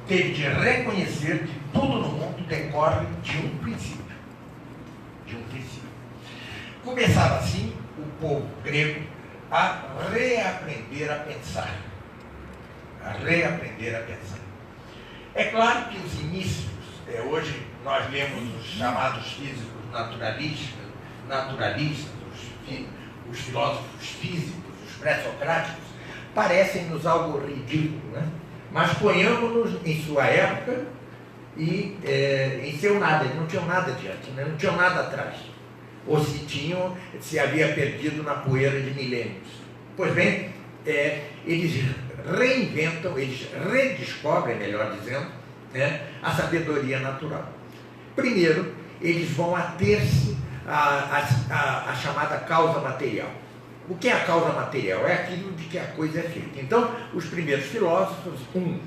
teve de reconhecer que tudo no mundo decorre de um princípio. De um princípio. Começava assim o povo grego a reaprender a pensar. A reaprender a pensar. É claro que os inícios, hoje nós vemos os chamados físicos naturalistas, os filósofos físicos, os pré-socráticos, parecem-nos algo ridículo, né? Mas ponhamos-nos em sua época e em seu nada, eles não tinham nada adiante, né? Não tinham nada atrás. Ou se tinham, se havia perdido na poeira de milênios. Pois bem, eles reinventam, eles redescobrem, melhor dizendo, né, a sabedoria natural. Primeiro, eles vão ater-se à chamada causa material. O que é a causa material? É aquilo de que a coisa é feita. Então, os primeiros filósofos, um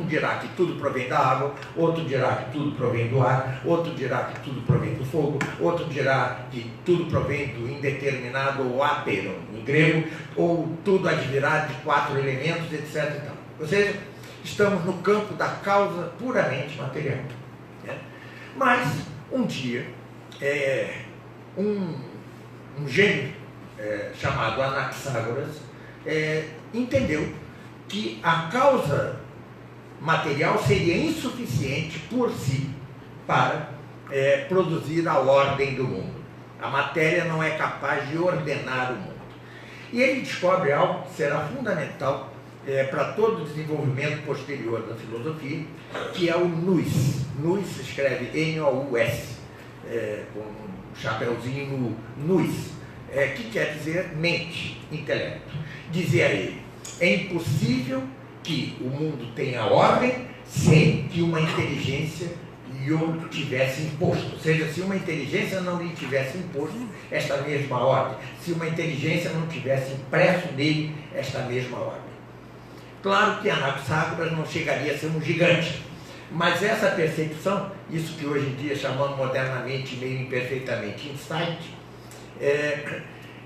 dirá que tudo provém da água, outro dirá que tudo provém do ar, outro dirá que tudo provém do fogo, outro dirá que tudo provém do indeterminado ou apeiron, em grego, ou tudo advirá de 4 elementos, etc. Então, ou seja, estamos no campo da causa puramente material. Né? Mas, um dia, um gênio chamado Anaxágoras entendeu que a causa material seria insuficiente por si para produzir a ordem do mundo. A matéria não é capaz de ordenar o mundo. E ele descobre algo que será fundamental para todo o desenvolvimento posterior da filosofia, que é o nous. Nous se escreve N-O-U-S, com um chapeuzinho no nous, que quer dizer mente, intelecto. Dizia ele: é impossível que o mundo tenha ordem sem que uma inteligência lhe tivesse imposto. Ou seja, se uma inteligência não lhe tivesse imposto esta mesma ordem, se uma inteligência não tivesse impresso nele esta mesma ordem. Claro que Anaxágoras não chegaria a ser um gigante, mas essa percepção, isso que hoje em dia chamamos modernamente, meio imperfeitamente, insight,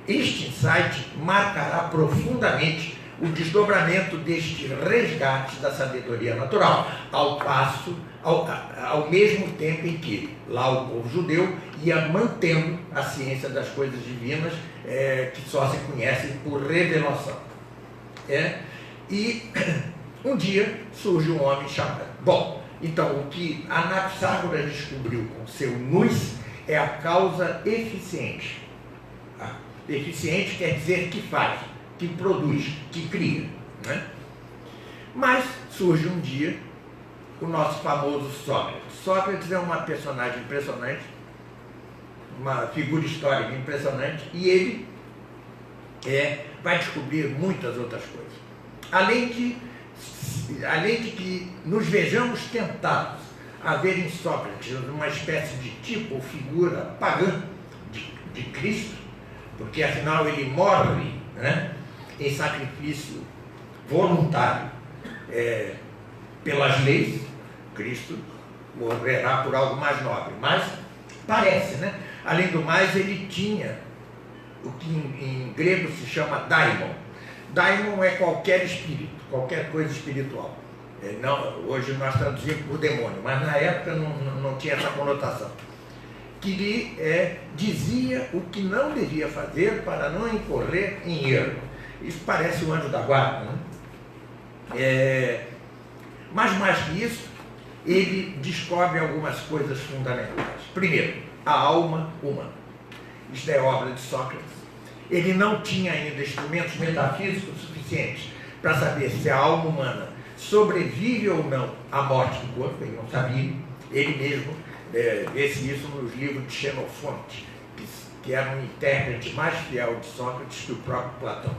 este insight marcará profundamente o desdobramento deste resgate da sabedoria natural, ao mesmo tempo em que lá o povo judeu ia mantendo a ciência das coisas divinas, que só se conhecem por revelação. E um dia surge um homem chamado. Bom, então o que Anaxágoras descobriu com seu nous é a causa eficiente. Eficiente quer dizer que faz, que produz, que cria. Né? Mas surge um dia o nosso famoso Sócrates. Sócrates é uma personagem impressionante, uma figura histórica impressionante, e ele vai descobrir muitas outras coisas. Além de que nos vejamos tentados a ver em Sócrates uma espécie de tipo ou figura pagã de Cristo, porque afinal ele morre, né, em sacrifício voluntário pelas leis. Cristo morrerá por algo mais nobre, mas parece, né? Além do mais, ele tinha o que em grego se chama daimon. Daimon é qualquer espírito, qualquer coisa espiritual. Hoje nós traduzimos por demônio, mas na época não tinha essa conotação. Que lhe dizia o que não devia fazer para não incorrer em erro. Isso parece o anjo da guarda, né? Mas mais que isso, ele descobre algumas coisas fundamentais. Primeiro, a alma humana. Isto é obra de Sócrates. Ele não tinha ainda instrumentos metafísicos suficientes para saber se a alma humana sobrevive ou não à morte do corpo. Ele não sabia. Ele mesmo vê-se isso nos livros de Xenofonte, que era um intérprete mais fiel de Sócrates que o próprio Platão.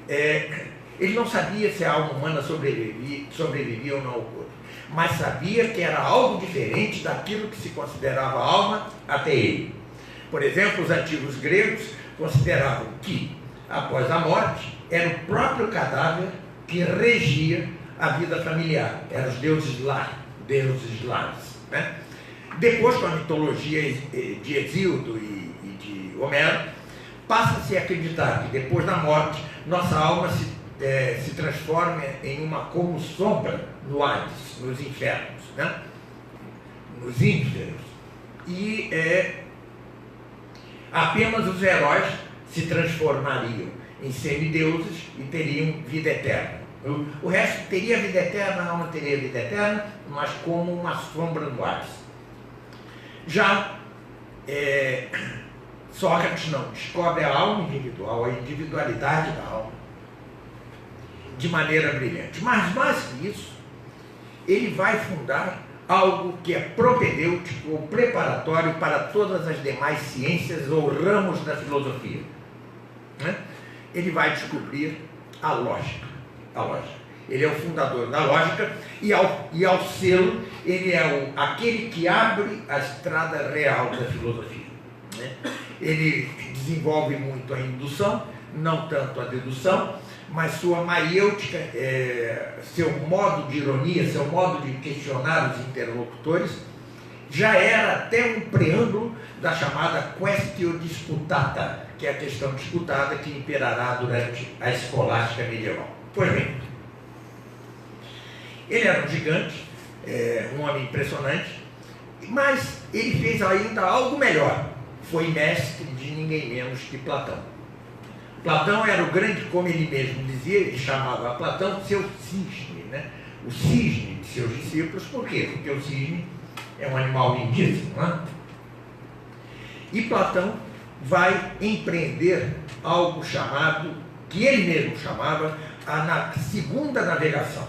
Ele não sabia se a alma humana sobrevivia ou não ao corpo, mas sabia que era algo diferente daquilo que se considerava alma até ele. Por exemplo, os antigos gregos consideravam que, após a morte, era o próprio cadáver que regia a vida familiar. Eram os deuses lares. Né? Depois, com a mitologia de Hesíodo e de Homero, passa-se a acreditar que depois da morte, nossa alma se se transforma em uma como sombra no Hades, nos infernos, né? Nos ínferos. E apenas os heróis se transformariam em semideuses e teriam vida eterna. O resto teria vida eterna, não teria vida eterna, mas como uma sombra no Hades. Já Sócrates não, descobre a alma individual, a individualidade da alma, de maneira brilhante. Mas mais que isso, ele vai fundar algo que é propedêutico ou preparatório para todas as demais ciências ou ramos da filosofia, né? Ele vai descobrir a lógica. A lógica. Ele é o fundador da lógica e ao sê-lo, ele é aquele que abre a estrada real da filosofia, né? Ele desenvolve muito a indução, não tanto a dedução, mas sua maiêutica, seu modo de ironia, seu modo de questionar os interlocutores, já era até um preâmbulo da chamada quaestio disputata, que é a questão disputada que imperará durante a escolástica medieval. Pois bem, ele era um gigante, um homem impressionante, mas ele fez ainda algo melhor. Foi mestre de ninguém menos que Platão. Platão era o grande, como ele mesmo dizia, ele chamava Platão seu cisne, né? O cisne de seus discípulos. Por quê? Porque o cisne é um animal lindíssimo, né? E Platão vai empreender algo chamado, que ele mesmo chamava, a segunda navegação.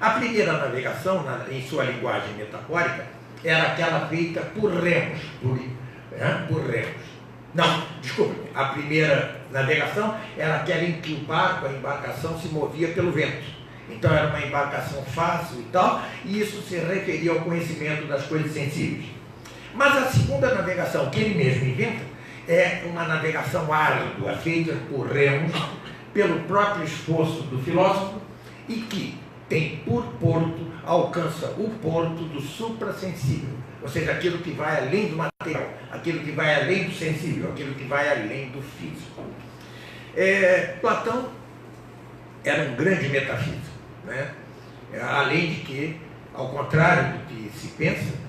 A primeira navegação, em sua linguagem metafórica, era aquela feita por remos, por remos. Não, desculpe, a primeira navegação era aquela em que o barco, a embarcação, se movia pelo vento. Então era uma embarcação fácil e tal, e isso se referia ao conhecimento das coisas sensíveis. Mas a segunda navegação, que ele mesmo inventa, é uma navegação árdua, feita por remos, pelo próprio esforço do filósofo, e que tem por porto, alcança o porto do suprassensível, ou seja, aquilo que vai além do material, aquilo que vai além do sensível, aquilo que vai além do físico. Platão era um grande metafísico, né? Além de que, ao contrário do que se pensa,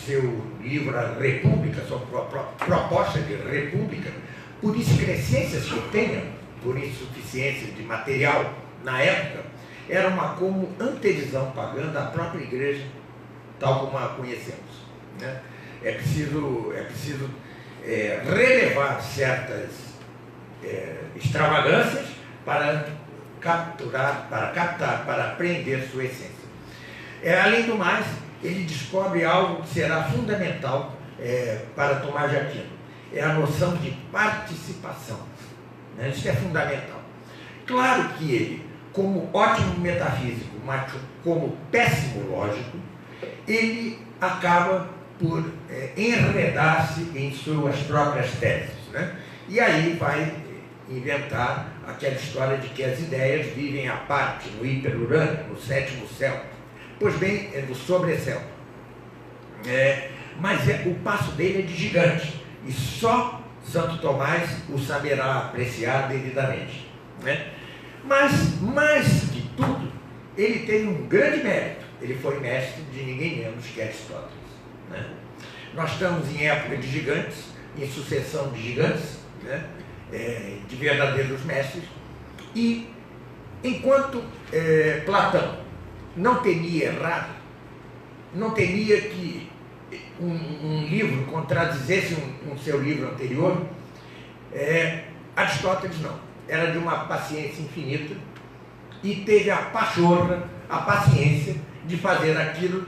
seu livro A República, sua proposta de república, por excrescências que tenha, por insuficiência de material na época, era uma como antevisão pagã da própria igreja, tal como a conhecemos, né? É preciso relevar certas extravagâncias para captar, para aprender sua essência. Além do mais, ele descobre algo que será fundamental para Tomás de Aquino. É a noção de participação, né? Isso é fundamental. Claro que ele, como ótimo metafísico, mas como péssimo lógico, ele acaba por enredar-se em suas próprias teses, né? E aí vai inventar aquela história de que as ideias vivem à parte, no hiperurânio, no sétimo céu. Pois bem, no sobrecéu. Mas o passo dele é de gigante, e só Santo Tomás o saberá apreciar devidamente, né? Mas, mais que tudo, ele teve um grande mérito. Ele foi mestre de ninguém menos que Aristóteles, né? Nós estamos em época de gigantes, em sucessão de gigantes, né? De verdadeiros mestres. E enquanto Platão não temia errar, não temia que um livro contradizesse um seu livro anterior, Aristóteles não. Era de uma paciência infinita e teve a pachorra, a paciência de fazer aquilo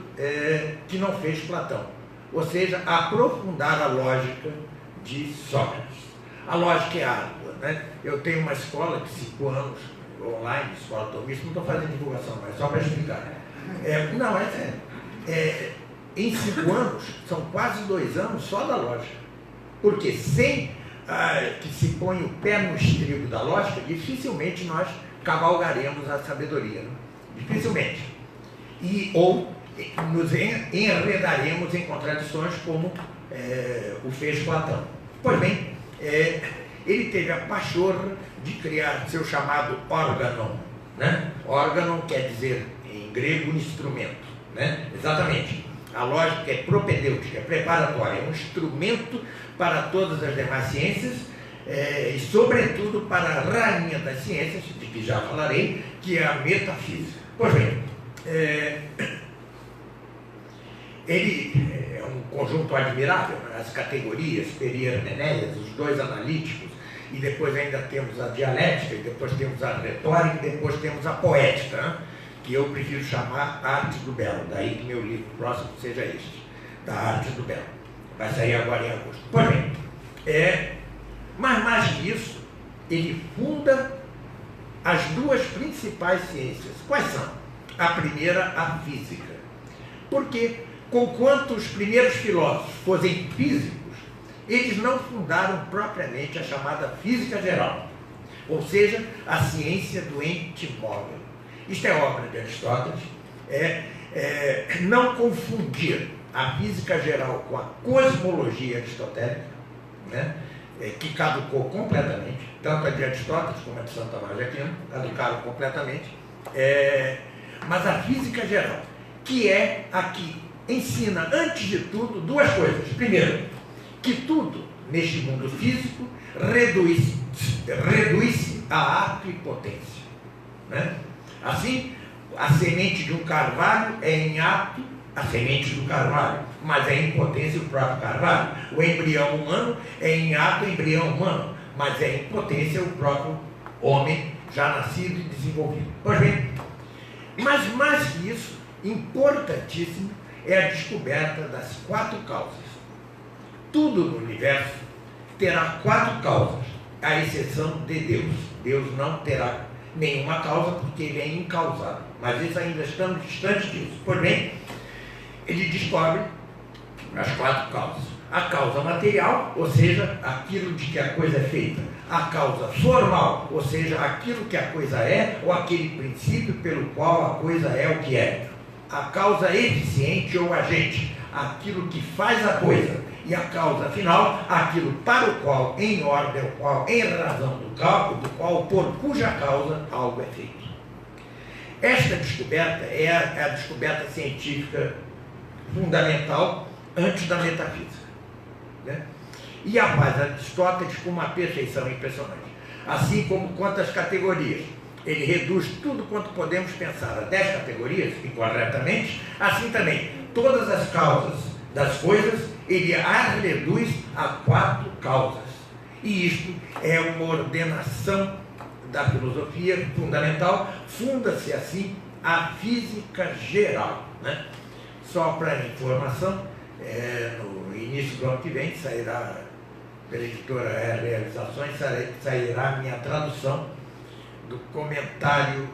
que não fez Platão, ou seja, aprofundar a lógica de Sócrates. A lógica é árdua, né? Eu tenho uma escola de 5 anos, online, escola tomista, não estou fazendo divulgação, mas só para explicar. Não, é sério. Em 5 anos, são quase 2 anos só da lógica. Porque sem que se põe o pé no estribo da lógica, dificilmente nós cavalgaremos a sabedoria, né? Dificilmente. Ou nos enredaremos em contradições como o fez Platão. Pois bem, ele teve a pachorra de criar seu chamado órgão, né? Órgão quer dizer, em grego, instrumento, né? Exatamente. A lógica é propedêutica, é preparatória, é um instrumento para todas as demais ciências, e sobretudo para a rainha das ciências, de que já falarei, que é a metafísica. Pois bem, ele é um conjunto admirável, né? As categorias, Perihermeneias, os dois analíticos, e depois ainda temos a dialética, e depois temos a retórica, e depois temos a poética, né? Que eu prefiro chamar Arte do Belo, daí que meu livro próximo seja este, da Arte do Belo. Vai sair agora em agosto. Pois bem, mas mais que isso, ele funda as duas principais ciências. Quais são? A primeira, a física. Porque, conquanto os primeiros filósofos fossem físicos, eles não fundaram propriamente a chamada física geral, ou seja, a ciência do ente móvel. Isto é obra de Aristóteles, não confundir a física geral com a cosmologia aristotélica, né? Que caducou completamente, tanto a de Aristóteles como a de Santo Tomás de Aquino, caducaram completamente, mas a física geral, que é a que ensina, antes de tudo, duas coisas. Primeiro, que tudo neste mundo físico reduz-se a ato e potência, né? Assim, a semente de um carvalho é em ato a semente do carvalho, mas é em potência o próprio carvalho. O embrião humano é em ato embrião humano, mas é em potência o próprio homem já nascido e desenvolvido. Pois bem, mas mais que isso, importantíssimo é a descoberta das 4 causas. Tudo no universo terá 4 causas, à exceção de Deus. Deus não terá nenhuma causa, porque ele é incausado. Mas isso ainda estamos distantes disso. Pois bem, ele descobre as 4 causas. A causa material, ou seja, aquilo de que a coisa é feita. A causa formal, ou seja, aquilo que a coisa é, ou aquele princípio pelo qual a coisa é o que é. A causa eficiente ou agente, aquilo que faz a coisa. E a causa final, aquilo para o qual, em ordem ao qual, em razão do cálculo, do qual, por cuja causa, algo é feito. Esta descoberta é a descoberta científica fundamental antes da metafísica, né? E a faz Aristóteles com uma perfeição impressionante. Assim como quantas categorias. Ele reduz tudo quanto podemos pensar a 10 categorias, incorretamente, assim também, todas as causas das coisas, ele as reduz a 4 causas. E isto é uma ordenação da filosofia fundamental, funda-se assim a física geral, né? Só para informação, no início do ano que vem, sairá, pela editora Realizações, sairá a minha tradução do comentário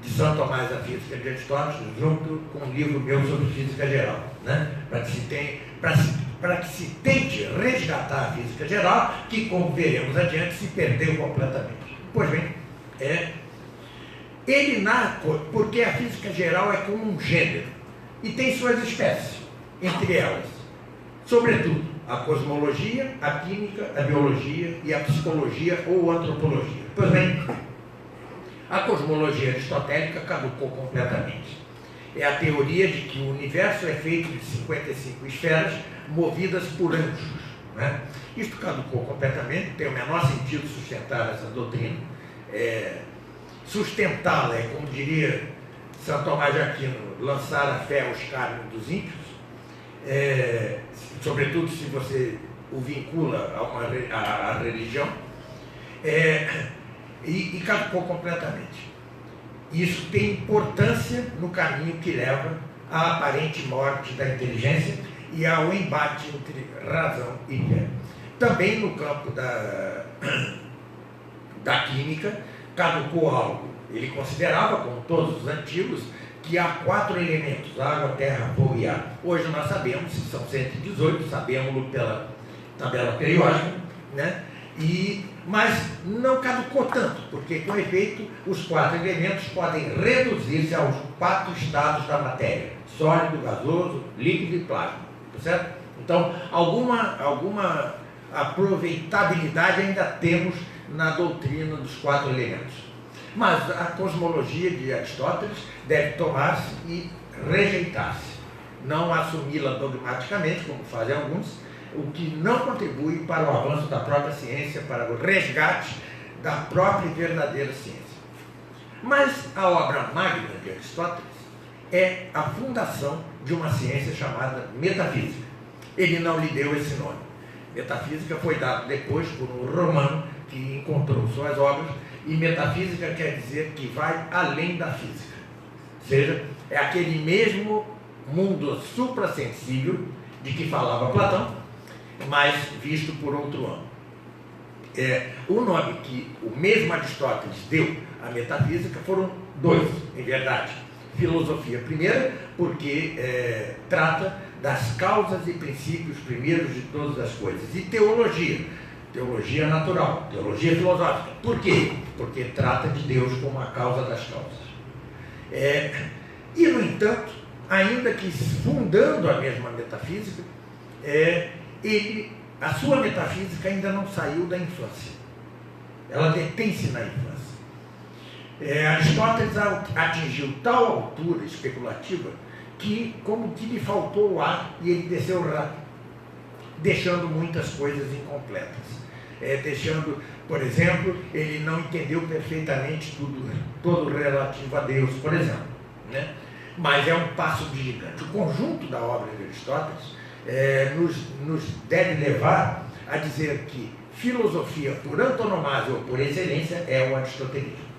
de São Tomás da Física de Aristóteles, junto com um livro meu sobre física geral, né? Para que se tente resgatar a física geral, que, como veremos adiante, se perdeu completamente. Pois bem, ele narra, porque a física geral é como um gênero, e tem suas espécies, entre elas, sobretudo, a cosmologia, a química, a biologia e a psicologia ou antropologia. Pois bem, a cosmologia aristotélica caducou completamente. É a teoria de que o universo é feito de 55 esferas movidas por anjos, né? Isto caducou completamente, tem o menor sentido sustentar essa doutrina. Sustentá-la é, como diria São Tomás de Aquino, lançar a fé aos carnes dos ímpios, sobretudo se você o vincula à religião, e caducou completamente. Isso tem importância no caminho que leva à aparente morte da inteligência e ao embate entre razão e fé. Também no campo da química, caducou algo. Ele considerava, como todos os antigos, que há 4 elementos: água, terra, fogo e ar. Hoje nós sabemos, se são 118, sabemos pela tabela periódica, né? Mas não caducou tanto, porque, com efeito, os 4 elementos podem reduzir-se aos 4 estados da matéria: sólido, gasoso, líquido e plasma. Tá certo? Então, alguma aproveitabilidade ainda temos na doutrina dos 4 elementos. Mas a cosmologia de Aristóteles deve tomar-se e rejeitar-se, não assumi-la dogmaticamente, como fazem alguns, o que não contribui para o avanço da própria ciência, para o resgate da própria e verdadeira ciência. Mas a obra magna de Aristóteles é a fundação de uma ciência chamada metafísica. Ele não lhe deu esse nome. Metafísica foi dado depois por um romano que encontrou suas obras, e metafísica quer dizer que vai além da física. Ou seja, é aquele mesmo mundo suprassensível de que falava Platão, mas visto por outro ângulo. O nome que o mesmo Aristóteles deu à metafísica foram 2, em verdade. Filosofia primeira, porque trata das causas e princípios primeiros de todas as coisas. E teologia natural, teologia filosófica. Por quê? Porque trata de Deus como a causa das causas. E, no entanto, ainda que fundando a mesma metafísica, a sua metafísica ainda não saiu da infância. Ela detém-se na infância. Aristóteles atingiu tal altura especulativa que, como que lhe faltou o ar e ele desceu rápido, deixando muitas coisas incompletas. Por exemplo, ele não entendeu perfeitamente todo relativo a Deus, por exemplo, né? Mas é um passo de gigante. O conjunto da obra de Aristóteles nos deve levar a dizer que filosofia por antonomasia ou por excelência é o aristotelismo.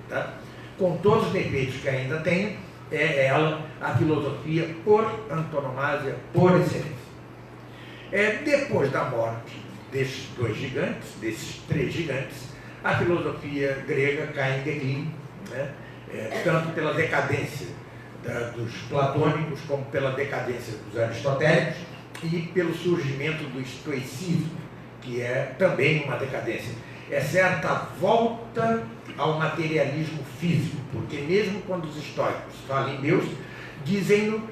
Tá? Com todos os defeitos que ainda tem, é ela a filosofia por antonomasia, por excelência. Depois da morte desses 2 gigantes, desses 3 gigantes, a filosofia grega cai em declínio, né? Tanto pela decadência dos platônicos, como pela decadência dos aristotélicos e pelo surgimento do estoicismo, que é também uma decadência. É certa volta ao materialismo físico, porque mesmo quando os estoicos falam em Deus, dizem-no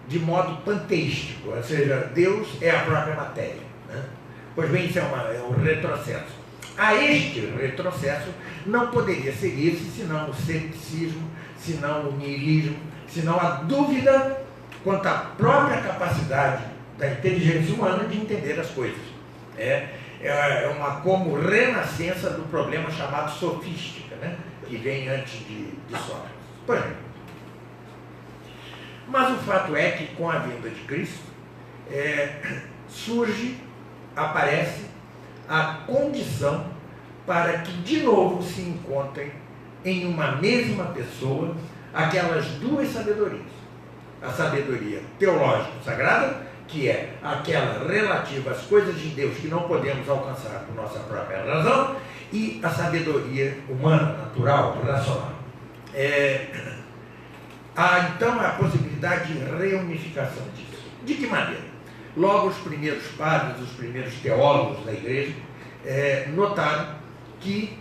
de modo panteístico, ou seja, Deus é a própria matéria, né? Pois bem, isso é um retrocesso. A este retrocesso não poderia seguir-se senão o ceticismo, senão o niilismo, senão a dúvida quanto à própria capacidade da inteligência humana de entender as coisas. É uma como renascença do problema chamado sofística, né? Que vem antes de Sócrates. Por exemplo. Mas o fato é que, com a vinda de Cristo, aparece a condição para que de novo se encontrem em uma mesma pessoa aquelas 2 sabedorias. A sabedoria teológica sagrada, que é aquela relativa às coisas de Deus que não podemos alcançar por nossa própria razão, e a sabedoria humana, natural, racional. Há então a possibilidade de reunificação disso. De que maneira? Logo, os primeiros padres, os primeiros teólogos da igreja notaram que,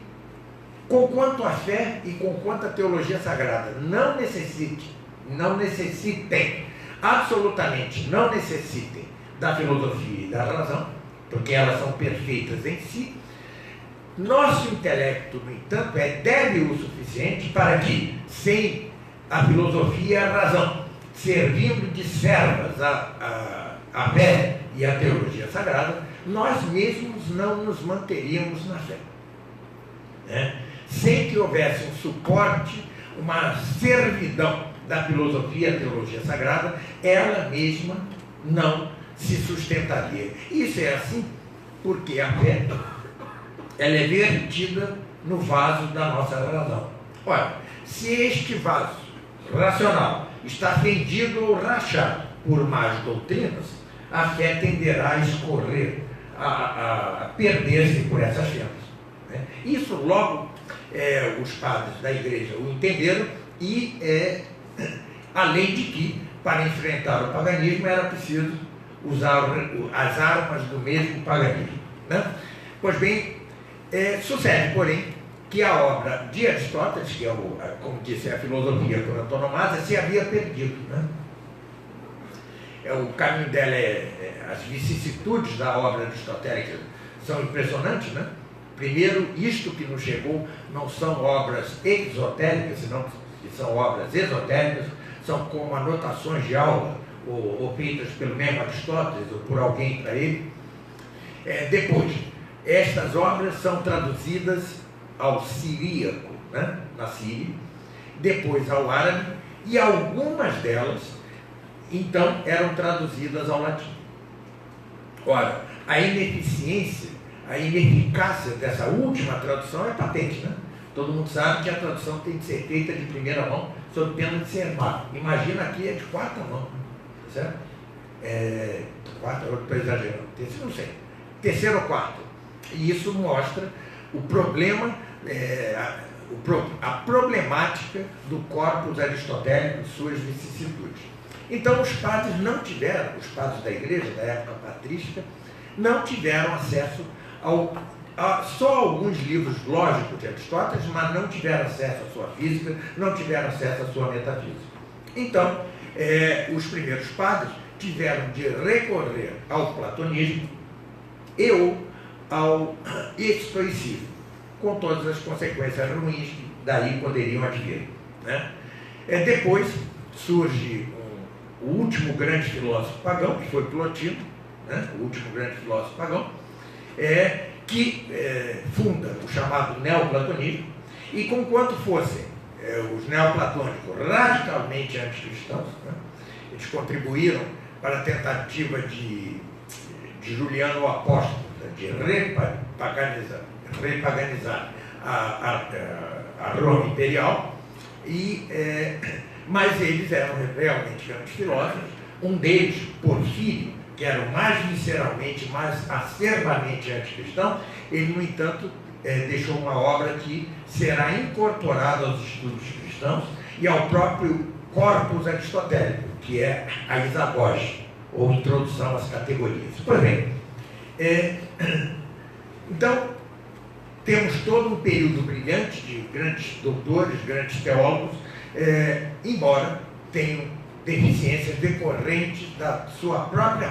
conquanto a fé e conquanto a teologia sagrada não necessitem, absolutamente não necessitem da filosofia e da razão, porque elas são perfeitas em si, nosso intelecto, no entanto, é débil o suficiente para que, sem a filosofia e a razão, servindo de servas à fé e à teologia sagrada, nós mesmos não nos manteríamos na fé. Sem que houvesse um suporte, uma servidão da filosofia e teologia sagrada, ela mesma não se sustentaria. Isso é assim porque a fé ela é vertida no vaso da nossa razão. Olha, se este vaso racional está fendido ou rachado por más doutrinas, a fé tenderá a escorrer, a perder-se por essas fendas. Isso logo os padres da igreja o entenderam e além de que, para enfrentar o paganismo, era preciso usar as armas do mesmo paganismo. Né? Pois bem, sucede, porém, que a obra de Aristóteles, que como disse, a filosofia por antonomasia, se havia perdido. Né? o caminho dela as vicissitudes da obra aristotélica são impressionantes, né? Primeiro, isto que nos chegou não são obras exotéricas, senão que são obras esotéricas, são como anotações de aula, ou feitas pelo mesmo Aristóteles, ou por alguém para ele. Depois, estas obras são traduzidas ao siríaco, né? Na Síria, depois ao árabe, e algumas delas, então, eram traduzidas ao latim. Ora, a ineficiência, a ineficácia dessa última tradução é patente, né? Todo mundo sabe que a tradução tem que ser feita de primeira mão, sob pena de ser má. Imagina aqui é de quarta mão, certo? Quarta, eu estou exagerando, terceiro, não sei. Terceiro ou quarto. E isso mostra o problema, a problemática do corpus aristotélico e suas vicissitudes. Então, os padres os padres da igreja, da época patrística, não tiveram acesso só a alguns livros lógicos de Aristóteles, mas não tiveram acesso à sua física, não tiveram acesso à sua metafísica. Então, os primeiros padres tiveram de recorrer ao platonismo e ao estoicismo, com todas as consequências ruins que daí poderiam advir, né? Depois surge o último grande filósofo pagão, que foi Plotino, né? O último grande filósofo pagão, que funda o chamado neoplatonismo, e conquanto fossem os neoplatônicos radicalmente anticristãos, né? Eles contribuíram para a tentativa de Juliano o Apóstolo, de repaganizar a Roma imperial, mas eles eram realmente grandes filósofos. Um deles, Porfírio, que era o mais visceralmente, mais acerbamente anticristão, ele, no entanto, deixou uma obra que será incorporada aos estudos cristãos e ao próprio corpus aristotélico, que é a Isagoge, ou Introdução às Categorias. Pois bem, então, temos todo um período brilhante de grandes doutores, grandes teólogos, embora tenham deficiências decorrentes da sua própria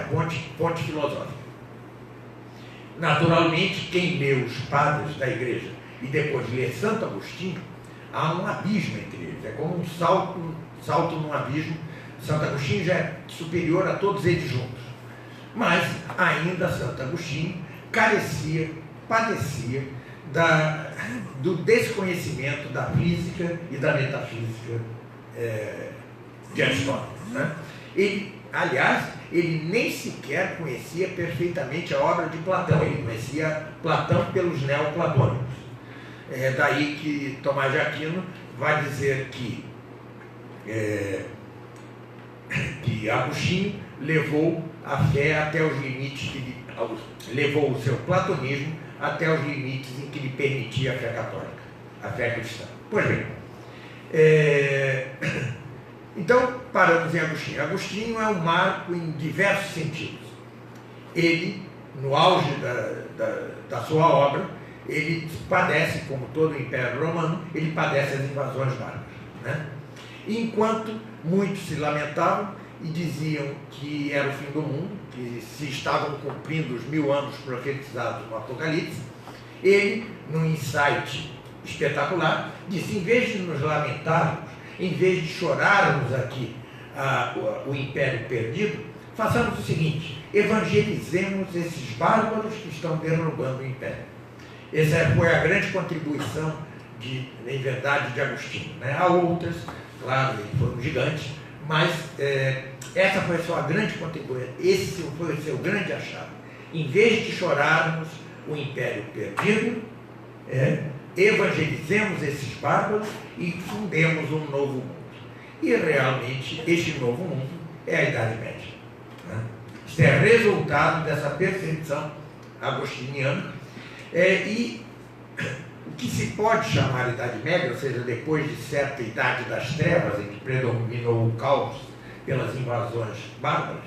fonte filosófica. Naturalmente, quem lê os padres da igreja e depois lê Santo Agostinho, há um abismo entre eles, é como um salto num abismo. Santo Agostinho já é superior a todos eles juntos, mas ainda Santo Agostinho padecia do desconhecimento da física e da metafísica de Aristóteles, né? Ele nem sequer conhecia perfeitamente a obra de Platão, ele conhecia Platão pelos neoplatônicos. É daí que Tomás de Aquino vai dizer que Agostinho levou a fé até os limites, levou o seu platonismo até os limites em que lhe permitia a fé católica, a fé cristã. Pois bem, então paramos em Agostinho. Agostinho é um marco em diversos sentidos. Ele, no auge da sua obra, ele padece, como todo o Império Romano, ele padece as invasões bárbaras, né? Enquanto muitos se lamentavam e diziam que era o fim do mundo, que se estavam cumprindo os 1000 anos profetizados no Apocalipse, ele, num insight espetacular, disse: em vez de nos lamentarmos, em vez de chorarmos aqui o Império perdido, façamos o seguinte: evangelizemos esses bárbaros que estão derrubando o Império. Essa foi a grande contribuição, em verdade, de Agostinho, né? Há outras, claro, ele foi um gigante, mas essa foi a sua grande contribuição, esse foi o seu grande achado. Em vez de chorarmos o Império perdido, evangelizemos esses bárbaros e fundemos um novo mundo. E realmente este novo mundo é a Idade Média, né? Isso é resultado dessa percepção agostiniana, e o que se pode chamar Idade Média, ou seja, depois de certa idade das trevas, em que predominou o caos pelas invasões bárbaras,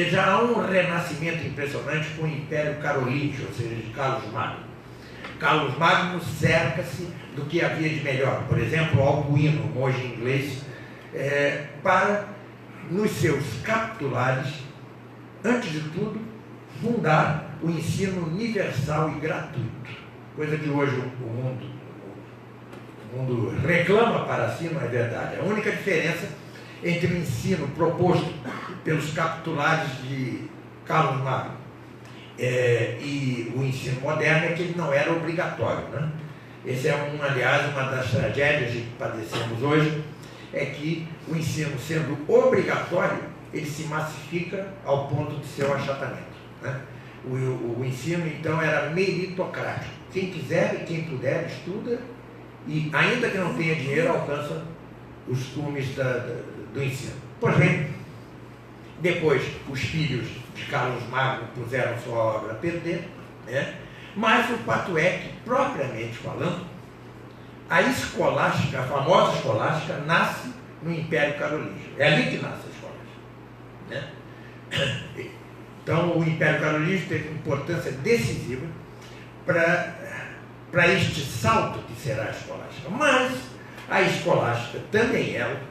já há um renascimento impressionante com o Império Carolíngio, ou seja, de Carlos Magno. Carlos Magno cerca-se do que havia de melhor, por exemplo, Alcuino, monge inglês, para nos seus capitulares, antes de tudo, fundar o ensino universal e gratuito, coisa que hoje o mundo reclama para si, não é verdade. A única diferença entre o ensino proposto pelos capitulares de Carlos Magno e o ensino moderno é que ele não era obrigatório, né? Esse é, aliás, uma das tragédias que padecemos hoje, é que o ensino sendo obrigatório, ele se massifica ao ponto de ser um achatamento, né? O ensino, então, era meritocrático. Quem quiser e quem puder estuda, e ainda que não tenha dinheiro, alcança os cumes do ensino. Pois bem, depois os filhos de Carlos Magno puseram sua obra a perder, né? Mas o fato é que, propriamente falando, a escolástica, a famosa escolástica, nasce no Império Carolíngio. É ali que nasce a escolástica, né? Então, o Império Carolíngio teve importância decisiva para este salto que será a escolástica. Mas a escolástica, também ela,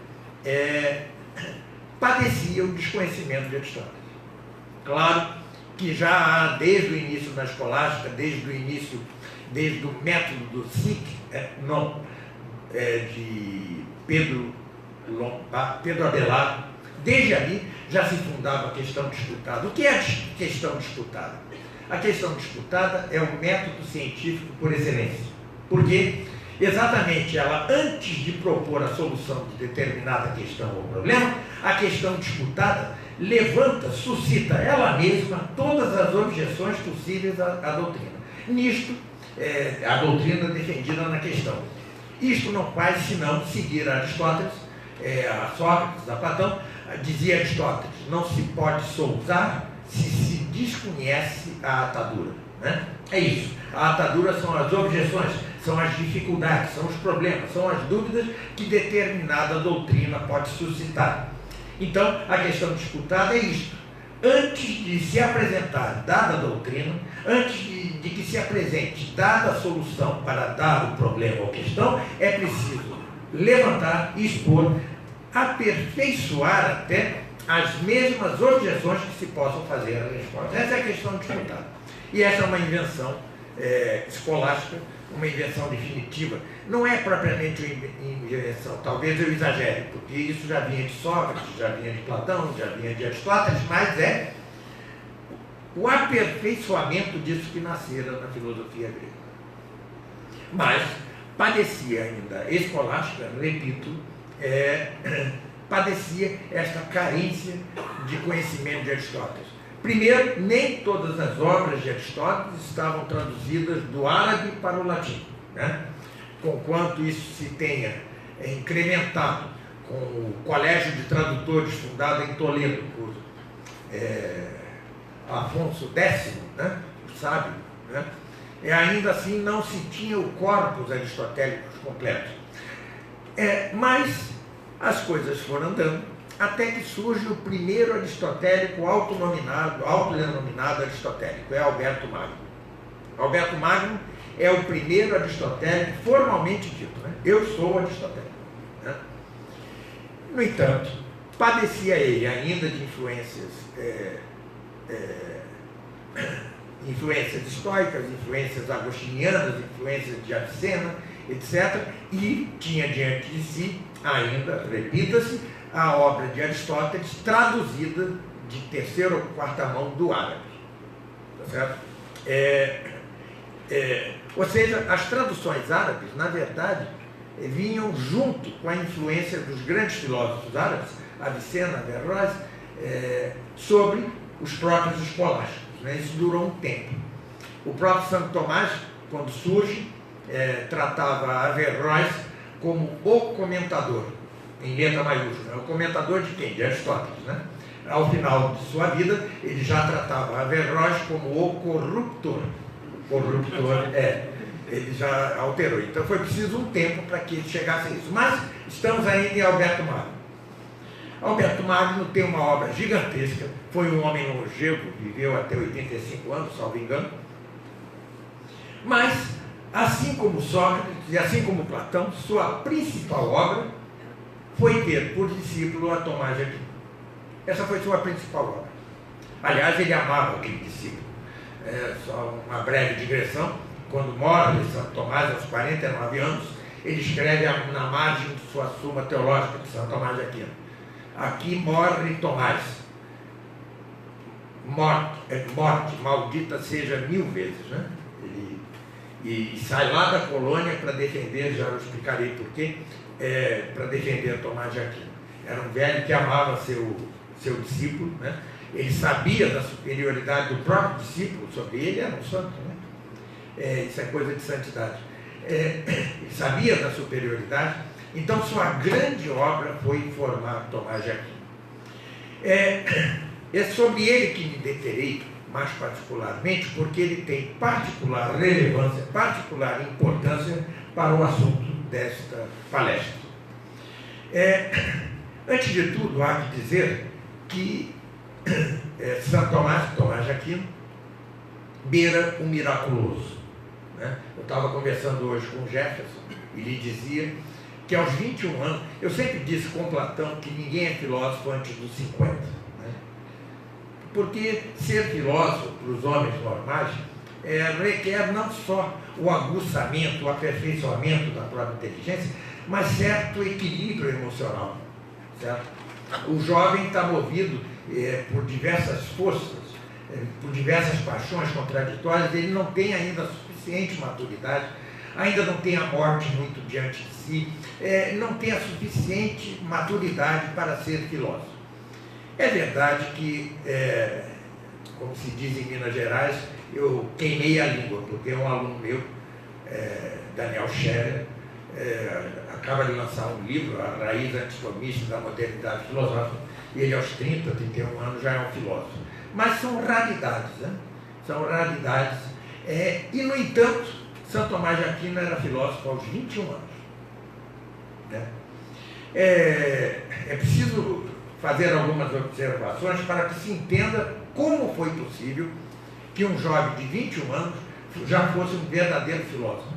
padecia o desconhecimento de Aristóteles. Claro que já há, desde o início da escolástica, desde o método do SIC, de Pedro Abelardo, desde ali já se fundava a questão disputada. O que é a questão disputada? A questão disputada é o método científico por excelência, porque exatamente ela, antes de propor a solução de determinada questão ou problema, a questão disputada suscita ela mesma todas as objeções possíveis à doutrina. Nisto, a doutrina defendida na questão. Isto não faz senão seguir a Aristóteles, a Sócrates, a Platão. Dizia Aristóteles, não se pode soltar se desconhece a atadura, né? É isso. A atadura são as objeções, são as dificuldades, são os problemas, são as dúvidas que determinada doutrina pode suscitar. Então, a questão disputada é isto. Antes de se apresentar dada a doutrina, antes de que se apresente dada a solução para dar o problema ou questão, é preciso levantar, expor, aperfeiçoar até as mesmas objeções que se possam fazer à resposta. Essa é a questão disputada. E essa é uma invenção escolástica, uma invenção definitiva. Não é propriamente uma invenção, talvez eu exagere, porque isso já vinha de Sócrates, já vinha de Platão, já vinha de Aristóteles, mas é o aperfeiçoamento disso que nascera na filosofia grega. Mas padecia ainda escolástica, repito, padecia esta carência de conhecimento de Aristóteles. Primeiro, nem todas as obras de Aristóteles estavam traduzidas do árabe para o latim, né? Conquanto isso se tenha incrementado com o Colégio de Tradutores fundado em Toledo por Afonso X, né? O sábio, né? E ainda assim não se tinha o corpus aristotélico completo. Mas as coisas foram andando até que surge o primeiro aristotélico autodenominado aristotélico, é Alberto Magno. Alberto Magno é o primeiro aristotélico formalmente dito, né? Eu sou aristotélico, né? No entanto, padecia ele ainda de influências estoicas, influências agostinianas, influências de Avicena, etc. E tinha diante de si ainda, repita-se, a obra de Aristóteles traduzida de terceira ou quarta mão do árabe. Tá certo? Ou seja, as traduções árabes, na verdade, vinham junto com a influência dos grandes filósofos árabes, Avicena, Averroes, sobre os próprios escolásticos, né? Isso durou um tempo. O próprio Santo Tomás, quando surge, tratava Averroes como o comentador, em letra maiúscula. O comentador de quem? De Aristóteles, né? Ao final de sua vida, ele já tratava Averroes como o corruptor. Ele já alterou. Então foi preciso um tempo para que ele chegasse a isso. Mas estamos ainda em Alberto Magno. Alberto Magno tem uma obra gigantesca, foi um homem longevo, viveu até 85 anos, salvo engano. Mas, assim como Sócrates e assim como Platão, sua principal obra foi ter por discípulo a Tomás de Aquino. Essa foi sua principal obra. Aliás, ele amava aquele discípulo. Só uma breve digressão: quando morre Santo Tomás, aos 49 anos, ele escreve na margem de sua Suma Teológica de Santo Tomás de Aquino: aqui morre Tomás, morte, maldita seja 1000 vezes, né? E sai lá da colônia para defender, já eu explicarei porquê, para defender Tomás de Aquino. Era um velho que amava seu discípulo, né? Ele sabia da superioridade do próprio discípulo sobre ele, era um santo, né? Isso é coisa de santidade. Ele sabia da superioridade, então sua grande obra foi formar Tomás de Aquino. É sobre ele que me deterei mais particularmente, porque ele tem particular relevância, particular importância para o assunto desta palestra. Antes de tudo, há que dizer que Santo Tomás de Aquino beira o miraculoso, né? Eu estava conversando hoje com o Jefferson e lhe dizia que aos 21 anos, eu sempre disse com Platão que ninguém é filósofo antes dos 50, né? Porque ser filósofo para os homens normais requer não só o aguçamento, o aperfeiçoamento da própria inteligência, mas certo equilíbrio emocional, certo? O jovem está movido por diversas forças, por diversas paixões contraditórias. Ele não tem ainda a suficiente maturidade, ainda não tem a morte muito diante de si, não tem a suficiente maturidade para ser filósofo. É verdade que, como se diz em Minas Gerais, eu queimei a língua, porque um aluno meu, Daniel Scherer, acaba de lançar um livro, A Raiz Antitomista da Modernidade Filosófica, e ele aos 30, 31 anos já é um filósofo. Mas são raridades, né? São raridades. E, no entanto, Santo Tomás de Aquino era filósofo aos 21 anos. Né? É preciso fazer algumas observações para que se entenda como foi possível que um jovem de 21 anos já fosse um verdadeiro filósofo.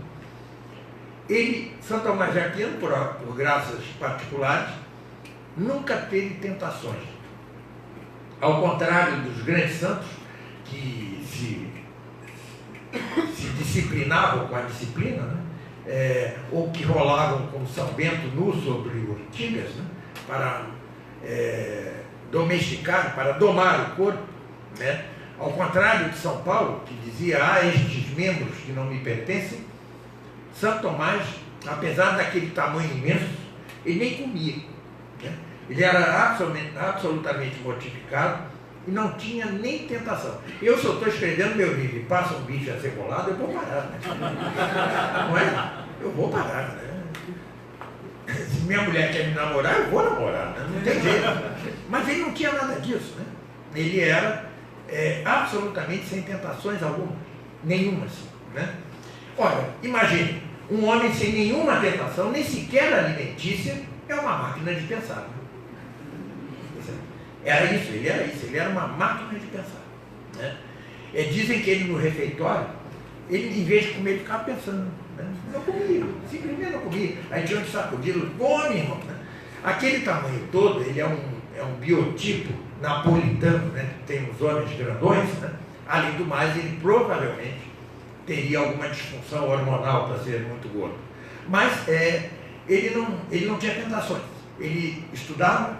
Santo Tomás de Aquino, por graças particulares, nunca teve tentações. Ao contrário dos grandes santos, que se disciplinavam com a disciplina, né? Ou que rolavam como São Bento nu sobre urtigas, né? Para domesticar, para domar o corpo, né? Ao contrário de São Paulo, que dizia: estes membros que não me pertencem, Santo Tomás, apesar daquele tamanho imenso, ele nem comia, né? Ele era absolutamente mortificado e não tinha nem tentação. Eu, se eu estou escrevendo meu livro e passa um bicho acebolado, eu vou parar, né? Não é? Eu vou parar, né? Se minha mulher quer me namorar, eu vou namorar, né? Não tem jeito. Mas ele não tinha nada disso, né? Ele era absolutamente sem tentações alguma, nenhuma, assim, né? Olha, imagine, um homem sem nenhuma tentação, nem sequer alimentícia, é uma máquina de pensar. Era isso, ele era uma máquina de pensar, né? Dizem que ele no refeitório, ele em vez de comer, ele ficava pensando, né? Não comia, simplesmente não comia. Aí tinha que sacudir, come, irmão, né? Aquele tamanho todo, ele é um biotipo napolitano, né? Tem uns homens grandões, né? Além do mais, ele provavelmente teria alguma disfunção hormonal para ser muito gordo. Mas ele não tinha tentações. Ele estudava,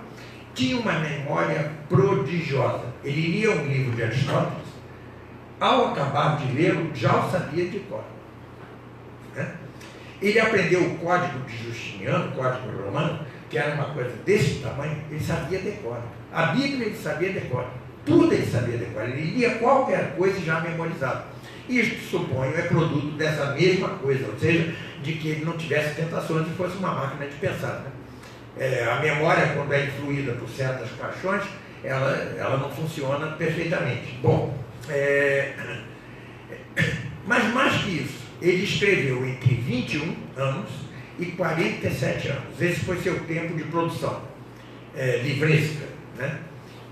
tinha uma memória prodigiosa. Ele lia um livro de Aristóteles, ao acabar de lê-lo, já o sabia de cor, né? Ele aprendeu o Código de Justiniano, o Código Romano, que era uma coisa desse tamanho, ele sabia de cor. A Bíblia ele sabia de cor. Tudo ele sabia de cor. Ele lia qualquer coisa já memorizado. Isto, suponho, é produto dessa mesma coisa, ou seja, de que ele não tivesse tentações e fosse uma máquina de pensar, né? A memória, quando é influída por certas paixões, ela não funciona perfeitamente. Bom, mas mais que isso, ele escreveu entre 21 anos e 47 anos. Esse foi seu tempo de produção livresca, né?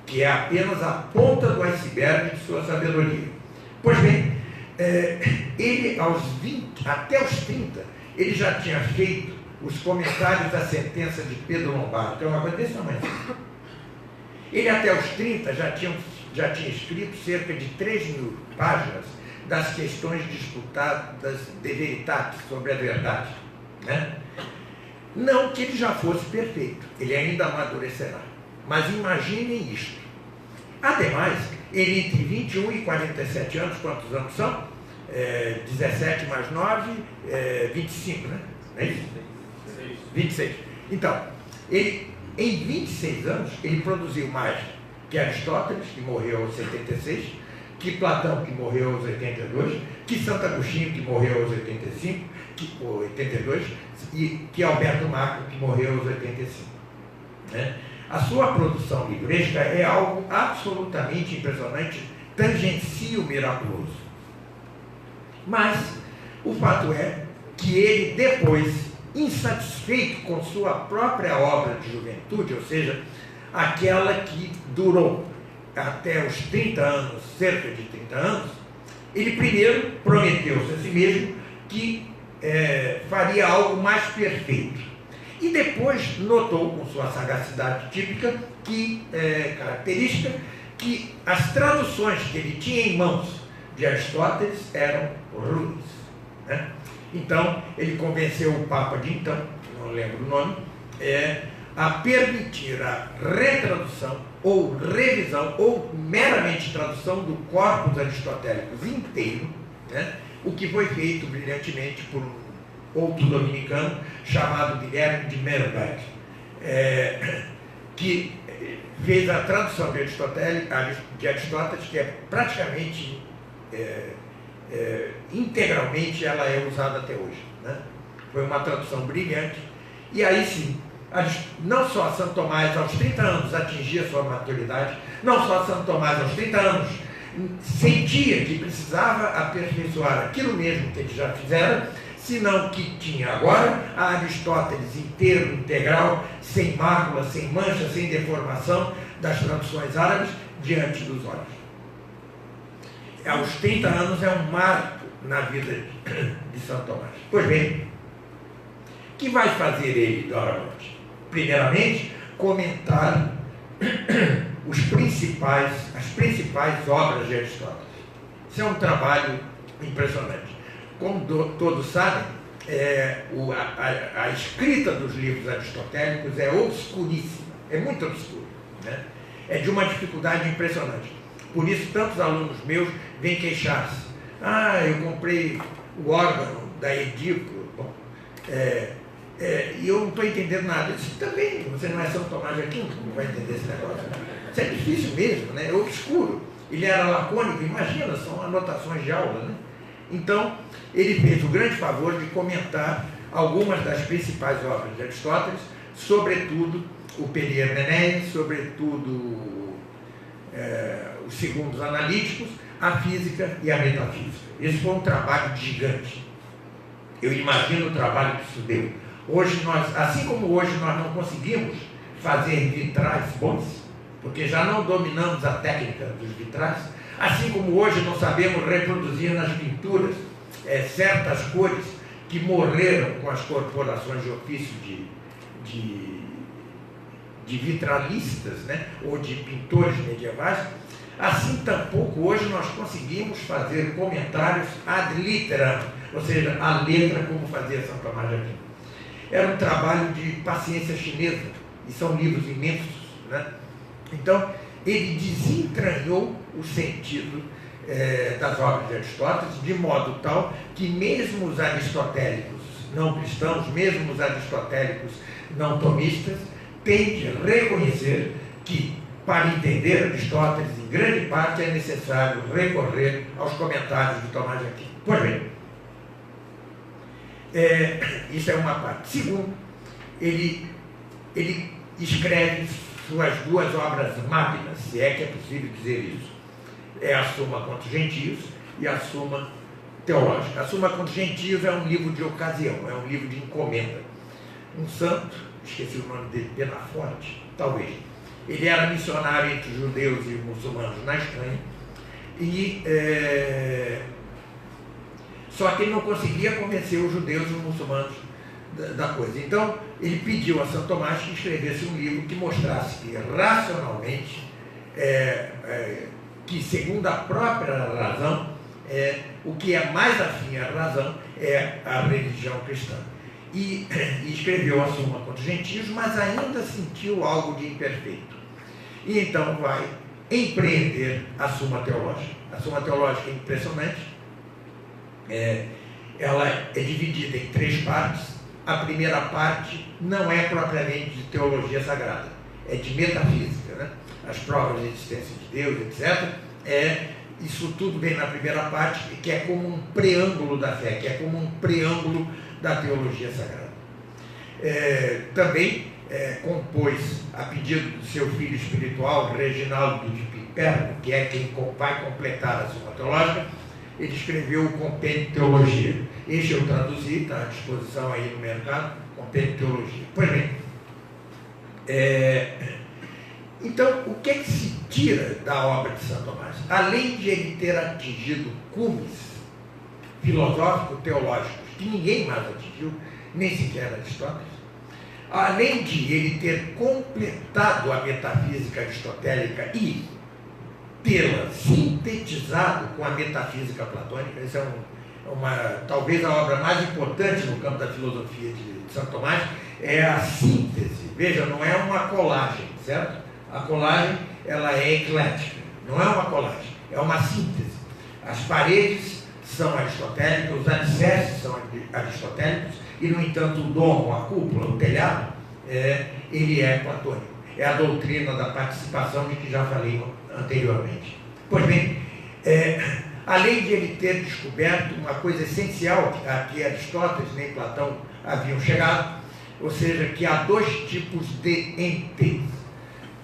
Que é apenas a ponta do iceberg de sua sabedoria. Pois bem, ele até os 30, ele já tinha feito os comentários da sentença de Pedro Lombardo, que é uma coisa desse tamanho. Ele até os 30 já tinha escrito cerca de 3.000 páginas das questões disputadas de Veritatis, sobre a verdade, né? Não que ele já fosse perfeito, ele ainda amadurecerá. Mas imaginem isto. Ademais, ele entre 21 e 47 anos, quantos anos são? 17 mais 9, 25, né? Não é isso? 26. Então, ele, em 26 anos, ele produziu mais que Aristóteles, que morreu aos 76, que Platão, que morreu aos 82, que Santo Agostinho, que morreu aos 85, 82, e que Alberto Magno, que morreu aos 85. Né? A sua produção livresca é algo absolutamente impressionante, tangencia o miraculoso. Mas o fato é que ele depois, insatisfeito com sua própria obra de juventude, ou seja, aquela que durou até os 30 anos, cerca de 30 anos, ele primeiro prometeu-se a si mesmo que faria algo mais perfeito. E depois notou, com sua sagacidade típica, característica, que as traduções que ele tinha em mãos de Aristóteles eram ruins, né? Então, ele convenceu o Papa de então, não lembro o nome, a permitir a retradução ou revisão ou meramente tradução do corpus aristotélicos inteiro, né? O que foi feito brilhantemente por um outro dominicano chamado Guilherme de Merberg, que fez a tradução de Aristóteles, que é praticamente, integralmente, ela é usada até hoje, né? Foi uma tradução brilhante. E aí sim, não só Santo Tomás aos 30 anos atingia sua maturidade, não só Santo Tomás aos 30 anos sentia que precisava aperfeiçoar aquilo mesmo que ele já fizera, senão que tinha agora a Aristóteles inteiro, integral, sem mácula, sem mancha, sem deformação das traduções árabes diante dos olhos. Aos 30 anos é um marco na vida de Santo Tomás. Pois bem, o que vai fazer ele doravante? Primeiramente, comentar as principais obras de Aristóteles. Isso é um trabalho impressionante. Como todos sabem, a escrita dos livros aristotélicos é obscuríssima, é muito obscura, né? É de uma dificuldade impressionante. Por isso, tantos alunos meus vêm queixar-se. Eu comprei o órgão da Edipo, e eu não estou entendendo nada. Eu disse, também, você não é São Tomás de Aquino, como vai entender esse negócio? Isso é difícil mesmo, né? É obscuro. Ele era lacônico, imagina, são anotações de aula, né? Então, ele fez o grande favor de comentar algumas das principais obras de Aristóteles, sobretudo o Perihermeneios, sobretudo os segundos analíticos, a física e a metafísica. Esse foi um trabalho gigante. Eu imagino o trabalho que isso deu. Hoje assim como hoje nós não conseguimos fazer vitrais bons, porque já não dominamos a técnica dos vitrais, assim como hoje não sabemos reproduzir nas pinturas certas cores que morreram com as corporações de ofício de vitralistas, né, ou de pintores medievais, assim tampouco hoje nós conseguimos fazer comentários ad litteram, ou seja, a letra como fazia São Tomás de Aquino. Era um trabalho de paciência chinesa, e são livros imensos, né? Então, ele desentranhou o sentido das obras de Aristóteles, de modo tal que mesmo os aristotélicos não cristãos, mesmo os aristotélicos não tomistas, têm de reconhecer que, para entender Aristóteles, em grande parte é necessário recorrer aos comentários de Tomás de Aquino. Pois bem, isso é uma parte. Segundo, ele escreve suas duas obras magnas, se é que é possível dizer isso. É a Suma contra os Gentios e a Suma Teológica. A Suma contra os Gentios é um livro de ocasião, é um livro de encomenda. Um santo, esqueci o nome dele, Penaforte, talvez. Ele era missionário entre os judeus e os muçulmanos na Espanha, só que ele não conseguia convencer os judeus e os muçulmanos da coisa. Então, ele pediu a São Tomás que escrevesse um livro que mostrasse que, racionalmente, que segundo a própria razão, o que é mais afim à razão é a religião cristã. E escreveu a Suma contra os Gentios, mas ainda sentiu algo de imperfeito. E então vai empreender a Suma Teológica. A Suma Teológica é impressionante. Ela é dividida em 3 partes. A primeira parte não é propriamente de teologia sagrada, é de metafísica, né? As provas de existência de Deus, etc. Isso tudo vem na primeira parte, que é como um preâmbulo da fé, que é como um preâmbulo da teologia sagrada. Também compôs, a pedido do seu filho espiritual, Reginaldo de Piperno, que é quem vai completar a Suma Teológica, ele escreveu o Compêndio de Teologia. Este eu traduzi, está à disposição aí no mercado, Compêndio de Teologia. Pois bem, então, o que é que se tira da obra de São Tomás? Além de ele ter atingido cumes filosófico-teológicos que ninguém mais atingiu, nem sequer Aristóteles, além de ele ter completado a metafísica aristotélica e tê-la sintetizado com a metafísica platônica, essa talvez a obra mais importante no campo da filosofia de São Tomás, é a síntese. Veja, não é uma colagem, certo? A colagem, ela é eclética, não é uma colagem, é uma síntese. As paredes são aristotélicas, os alicerces são aristotélicos, e, no entanto, o domo, a cúpula, o telhado, ele é platônico. É a doutrina da participação de que já falei anteriormente. Pois bem, além de ele ter descoberto uma coisa essencial a que Aristóteles nem Platão haviam chegado, ou seja, que há 2 tipos de entes.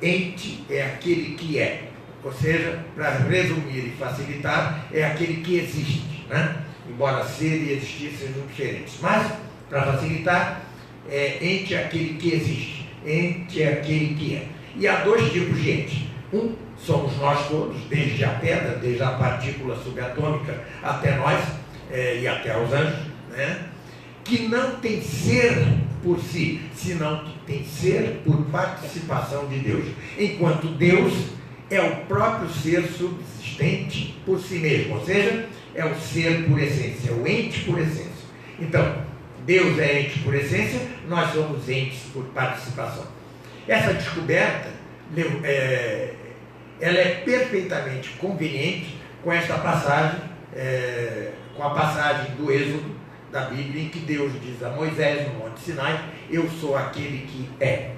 Ente é aquele que é, ou seja, para resumir e facilitar, é aquele que existe, né? Embora ser e existir sejam diferentes. Mas, para facilitar, ente é aquele que existe, ente é aquele que é. E há 2 tipos de ente. Um somos nós todos, desde a pedra, desde a partícula subatômica até nós, e até aos anjos, né? Que não tem ser por si, senão que tem ser por participação de Deus. Enquanto Deus é o próprio ser subsistente por si mesmo, ou seja, é o ser por essência, o ente por essência. Então, Deus é ente por essência, nós somos entes por participação. Essa descoberta, ela é perfeitamente conveniente com esta passagem, com a passagem do Êxodo, da Bíblia, em que Deus diz a Moisés no Monte Sinai: eu sou aquele que é,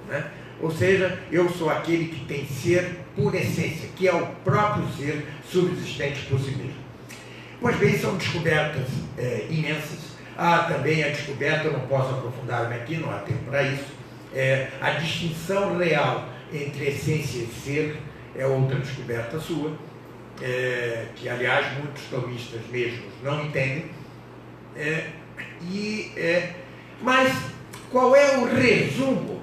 né? Ou seja, eu sou aquele que tem ser por essência, que é o próprio ser subsistente por si mesmo. Pois bem, são descobertas imensas. Há também a descoberta, eu não posso aprofundar-me aqui, não há tempo para isso, a distinção real entre essência e ser é outra descoberta sua, que aliás muitos tomistas mesmos não entendem. Mas qual é o resumo,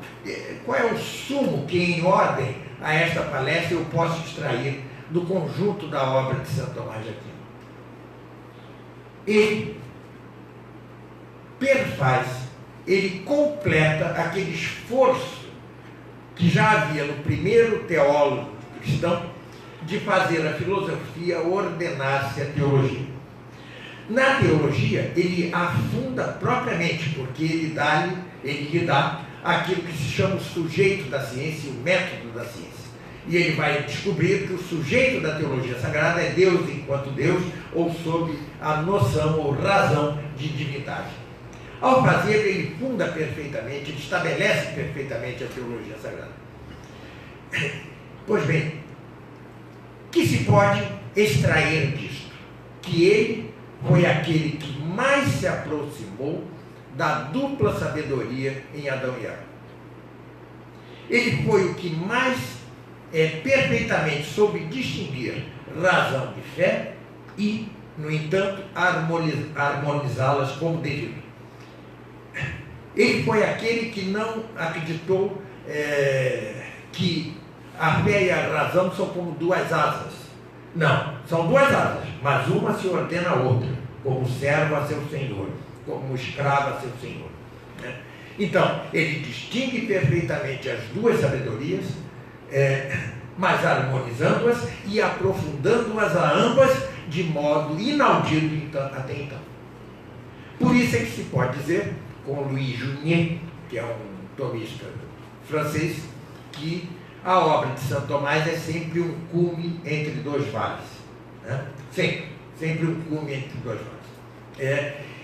qual é o sumo que, em ordem a esta palestra, eu posso extrair do conjunto da obra de Santo Tomás de Aquino? Ele perfaz, ele completa aquele esforço que já havia no primeiro teólogo cristão de fazer a filosofia ordenar-se a teologia. Na teologia, ele afunda propriamente, porque ele lhe dá aquilo que se chama o sujeito da ciência e o método da ciência. E ele vai descobrir que o sujeito da teologia sagrada é Deus enquanto Deus, ou sob a noção ou razão de divindade. Ao fazer, ele funda perfeitamente, ele estabelece perfeitamente a teologia sagrada. Pois bem, o que se pode extrair disto? Que ele foi aquele que mais se aproximou da dupla sabedoria em Adão e Eva. Ele foi o que mais perfeitamente soube distinguir razão de fé e, no entanto, harmonizá-las como devido. Ele foi aquele que não acreditou que a fé e a razão são como 2 asas. Não, são 2 asas, mas uma se ordena à outra, como servo a seu senhor, como escravo a seu senhor. né? Então, ele distingue perfeitamente as duas sabedorias, mas harmonizando-as e aprofundando-as a ambas de modo inaudito até então. Por isso é que se pode dizer, com Louis Junier, que é um tomista francês, que a obra de Santo Tomás é sempre um cume entre dois vales, né? Sempre um cume entre dois vales.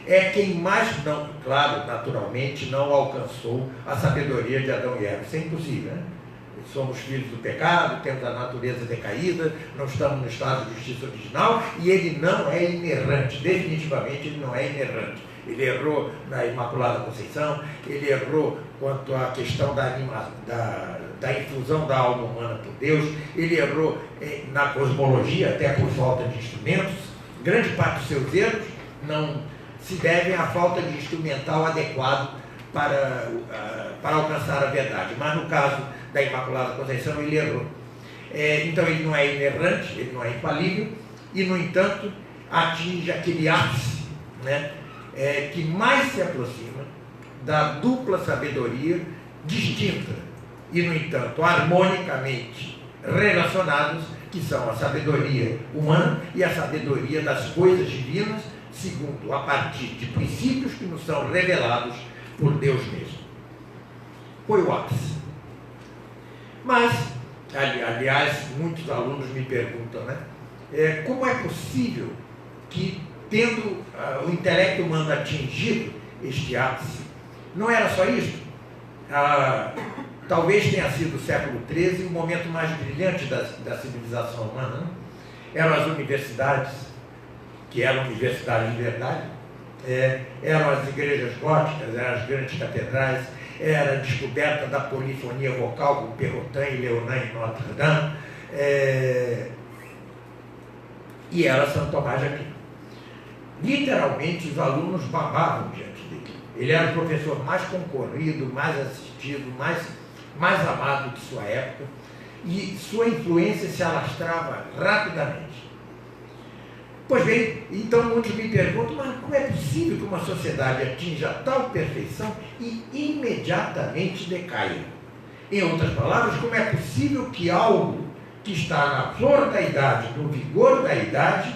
É quem mais não, claro, naturalmente, não alcançou a sabedoria de Adão e Eva. Isso é impossível, né? Somos filhos do pecado, temos a natureza decaída, não estamos no estado de justiça original, e ele não é inerrante, definitivamente ele não é inerrante. Ele errou na Imaculada Conceição, ele errou quanto à questão da infusão da alma humana por Deus, ele errou na cosmologia, até por falta de instrumentos. Grande parte dos seus erros não se devem à falta de instrumental adequado para alcançar a verdade. Mas no caso da Imaculada Conceição, ele errou. Então ele não é inerrante, ele não é infalível, e no entanto atinge aquele ápice, né, que mais se aproxima da dupla sabedoria distinta e, no entanto, harmonicamente relacionados, que são a sabedoria humana e a sabedoria das coisas divinas, segundo, a partir de princípios que nos são revelados por Deus mesmo. Foi o ápice. Mas, aliás, muitos alunos me perguntam, né, como é possível que, tendo o intelecto humano atingido este ápice, não era só isso? Talvez tenha sido o século XIII o momento mais brilhante da civilização humana, né? Eram as universidades, que eram universidades de verdade, eram as igrejas góticas, eram as grandes catedrais, era a descoberta da polifonia vocal com Perrotin e Leonin em Notre-Dame, e era Santo Tomás de Aquino. Literalmente, os alunos babavam diante dele. Ele era o professor mais concorrido, mais assistido, mais amado de sua época, e sua influência se alastrava rapidamente. Pois bem, então muitos me perguntam, mas como é possível que uma sociedade atinja tal perfeição e imediatamente decaia? Em outras palavras, como é possível que algo que está na flor da idade, no vigor da idade,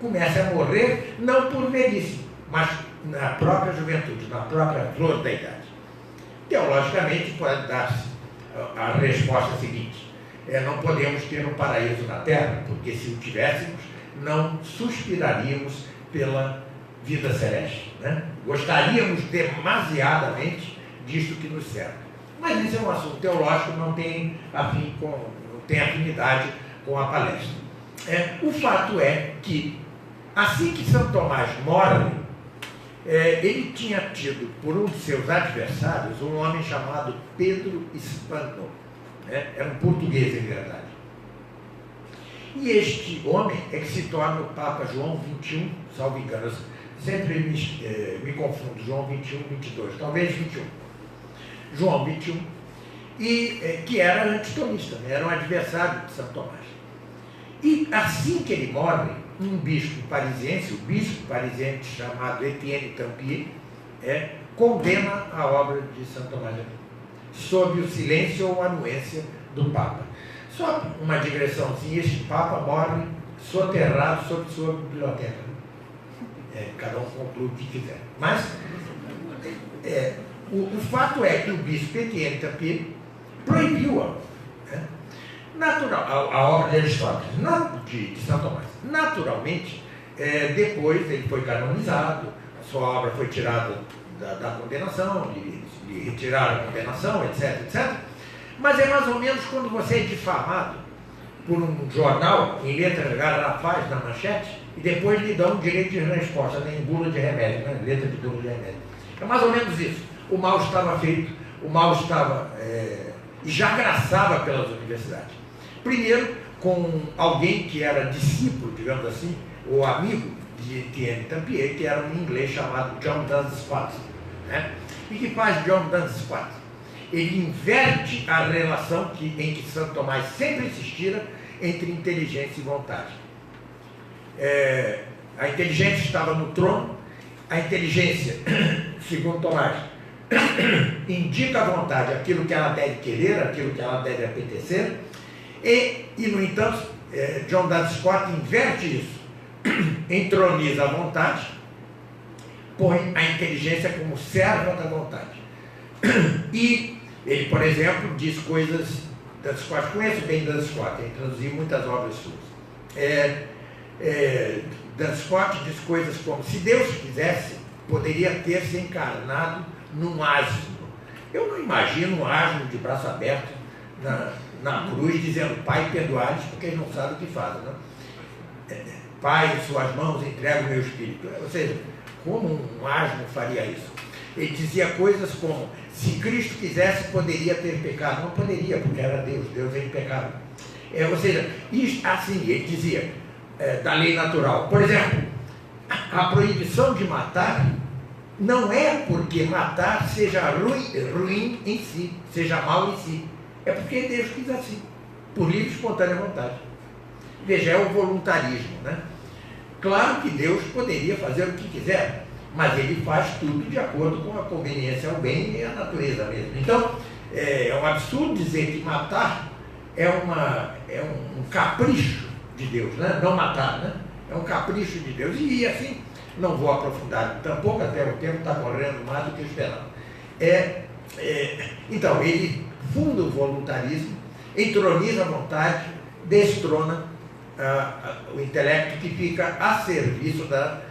comece a morrer, não por velhice, mas na própria juventude, na própria flor da idade? Teologicamente, pode dar-se a resposta seguinte: não podemos ter um paraíso na Terra, porque se o tivéssemos, não suspiraríamos pela vida celeste, né? Gostaríamos demasiadamente disto que nos cerca. Mas isso é um assunto teológico, não tem afinidade com a palestra. O fato é que, assim que Santo Tomás morre, ele tinha tido por um de seus adversários um homem chamado Pedro Hispano, era um português em verdade. E este homem é que se torna o Papa João XXI, salvo engano, eu sempre me confundo, João XXI, 22, talvez 21. João XXI, e que era antitomista, né? Era um adversário de Santo Tomás. E assim que ele morre, um bispo parisiense, o bispo parisiense chamado Etienne Tampier, condena a obra de Santo Tomás de Aquino, sob o silêncio ou anuência do Papa. Só uma digressãozinha, este Papa morre soterrado sob sua biblioteca. Cada um conclui o que quiser. Mas o fato é que o bispo Etienne Tampier proibiu a obra de Aristóteles, de Santo Tomás. Naturalmente, depois ele foi canonizado, a sua obra foi tirada da condenação, lhe retiraram a condenação, etc, etc. Mas é mais ou menos quando você é difamado por um jornal, em letras garrafais na manchete, e depois lhe dão direito de resposta, em bula de remédio, né? Letra de bula de remédio. É mais ou menos isso. O mal estava feito, o mal estava e já graçava pelas universidades. Primeiro, com alguém que era discípulo, digamos assim, ou amigo de Etienne Tampier, que era um inglês chamado John Duns Scotus, né? E que faz John Duns Scotus? Ele inverte a relação em que Santo Tomás sempre insistira entre inteligência e vontade. A inteligência estava no trono, a inteligência, segundo Tomás, indica à vontade aquilo que ela deve querer, aquilo que ela deve apetecer, e no entanto, John Duns Scott inverte isso, entroniza a vontade, põe a inteligência como serva da vontade. E ele, por exemplo, diz coisas, Duns Scott, conheço bem Duns Scott, ele traduziu muitas obras suas. Duns Scott diz coisas como: se Deus quisesse, poderia ter se encarnado num asno. Eu não imagino um asno de braço aberto na cruz dizendo: Pai, perdoai-lhes, porque eles não sabem o que fazem. Não? Pai, em suas mãos entrego o meu espírito. Ou seja, como um asno faria isso? Ele dizia coisas como: se Cristo quisesse, poderia ter pecado. Não poderia, porque era Deus, Deus é impecável. Ou seja, isso, assim, ele dizia, da lei natural. Por exemplo, a proibição de matar não é porque matar seja ruim em si, seja mal em si. É porque Deus quis assim, por livre e espontânea vontade. Veja, é o voluntarismo, né? Claro que Deus poderia fazer o que quiser, mas ele faz tudo de acordo com a conveniência ao bem e a natureza mesmo. Então, é um absurdo dizer que matar é um capricho de Deus, né? Não matar, né? É um capricho de Deus. E assim, não vou aprofundar tampouco, até o tempo está correndo mais do que eu esperava. Então, ele funda o voluntarismo, entroniza a vontade, destrona o intelecto que fica a serviço da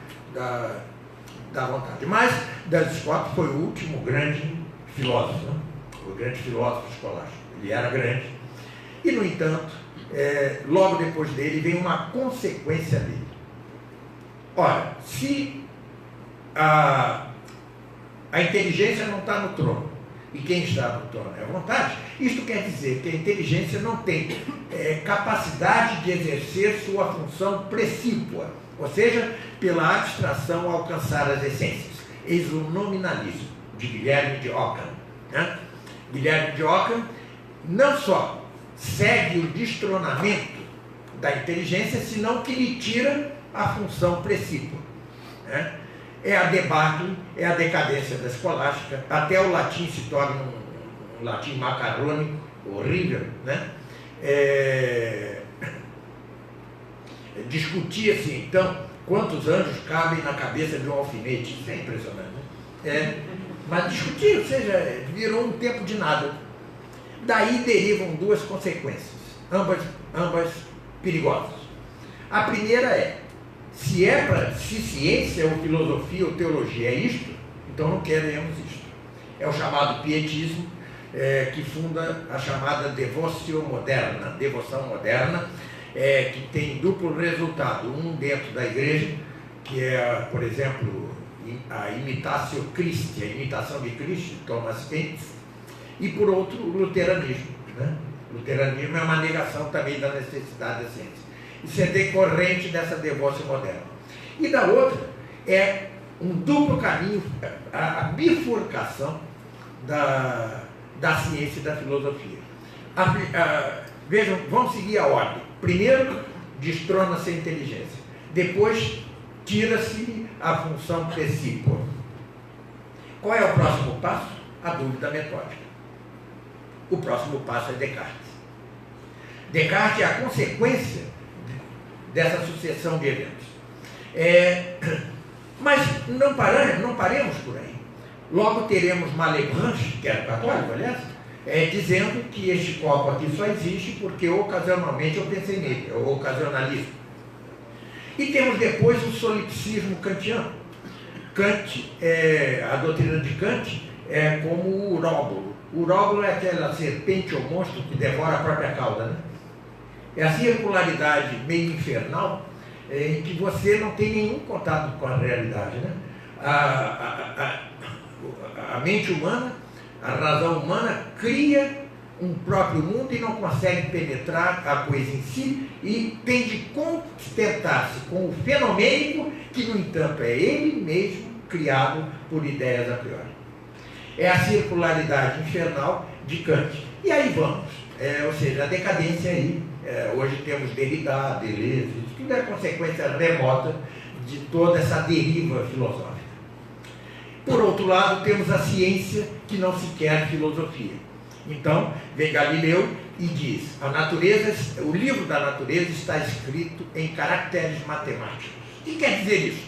vontade. Mas Duns Scott foi o último grande filósofo, né? O grande filósofo escolástico. Ele era grande. E, no entanto, logo depois dele vem uma consequência dele. Ora, se a inteligência não está no trono, e quem está no trono é a vontade, isto quer dizer que a inteligência não tem capacidade de exercer sua função precípua, ou seja, pela abstração alcançar as essências. Eis o nominalismo de Guilherme de Ockham. Né? Guilherme de Ockham não só segue o destronamento da inteligência, senão que lhe tira a função precípua. Né? É a debacle, é a decadência da escolástica, até o latim se torna um latim macarrônico, horrível, né? Discutia-se então quantos anjos cabem na cabeça de um alfinete. Isso é impressionante, né? Mas discutia, ou seja, virou um tempo de nada. Daí derivam duas consequências, ambas perigosas. A primeira é: se ciência ou filosofia ou teologia é isto, então não queremos isto. É o chamado pietismo, que funda a chamada devoção moderna, que tem duplo resultado. Um dentro da igreja, que é, por exemplo, a imitatio Christi, a imitação de Cristo, Thomas Kempis, e por outro, o luteranismo. Né? O luteranismo é uma negação também da necessidade da ciência. Isso é decorrente dessa devoção moderna. E da outra é um duplo caminho, a bifurcação da ciência e da filosofia. Vejam, vamos seguir a ordem. Primeiro, destrona-se a inteligência. Depois, tira-se a função precípua. Qual é o próximo passo? A dúvida metódica. O próximo passo é Descartes. Descartes é a consequência dessa sucessão de eventos. Mas não paremos por aí. Logo teremos Malebranche, que era católico, aliás, dizendo que este copo aqui só existe porque ocasionalmente eu pensei nele, é o ocasionalismo. E temos depois o solipsismo kantiano. Kant, a doutrina de Kant é como o uróbulo. O uróbulo é aquela serpente ou monstro que devora a própria cauda, né? É a circularidade meio infernal em que você não tem nenhum contato com a realidade, né? A mente humana, a razão humana cria um próprio mundo e não consegue penetrar a coisa em si e tem de contentar-se com o fenomênico que, no entanto, é ele mesmo criado por ideias a priori. É a circularidade infernal de Kant. E aí vamos, ou seja, a decadência aí. Hoje temos Derrida, Deleuze, tudo é consequência remota de toda essa deriva filosófica. Por outro lado, temos a ciência, que não se quer filosofia. Então, vem Galileu e diz, a natureza, o livro da natureza está escrito em caracteres matemáticos. O que quer dizer isso?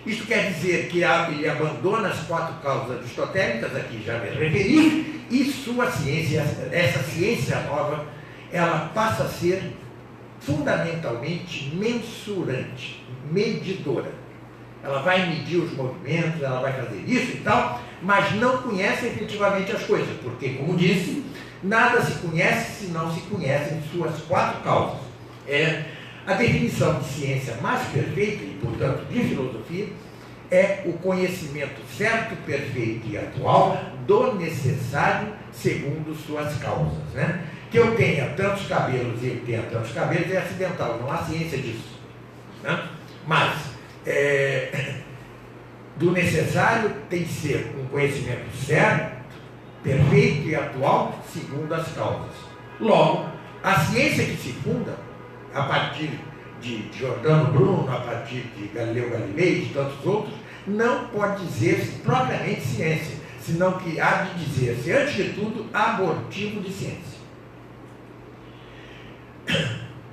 Isso quer dizer que ele abandona as 4 causas aristotélicas, aqui já me referi, e sua ciência, essa ciência nova, ela passa a ser fundamentalmente mensurante, medidora. Ela vai medir os movimentos, ela vai fazer isso e tal, mas não conhece efetivamente as coisas, porque, como disse, nada se conhece se não se conhecem suas 4 causas. A definição de ciência mais perfeita, e portanto de filosofia, é o conhecimento certo, perfeito e atual do necessário segundo suas causas. Né? Que eu tenha tantos cabelos e ele tenha tantos cabelos é acidental, não há ciência disso. Né? Mas do necessário tem que ser um conhecimento certo, perfeito e atual segundo as causas. Logo, a ciência que se funda a partir de Giordano Bruno, a partir de Galileu Galilei e de tantos outros, não pode dizer-se propriamente ciência, senão que há de dizer-se, antes de tudo, abortivo de ciência.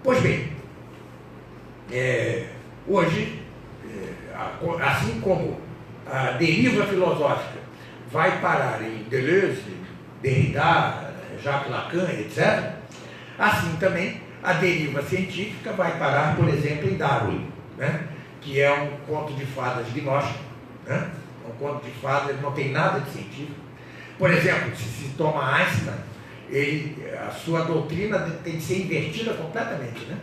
Pois bem, hoje, assim como a deriva filosófica vai parar em Deleuze, Derrida, Jacques Lacan, etc., assim também a deriva científica vai parar, por exemplo, em Darwin, né? Que é um conto de fadas gnóstico, né? Um conto de fadas, não tem nada de científico. Por exemplo, se toma Einstein, a sua doutrina tem que ser invertida completamente, né?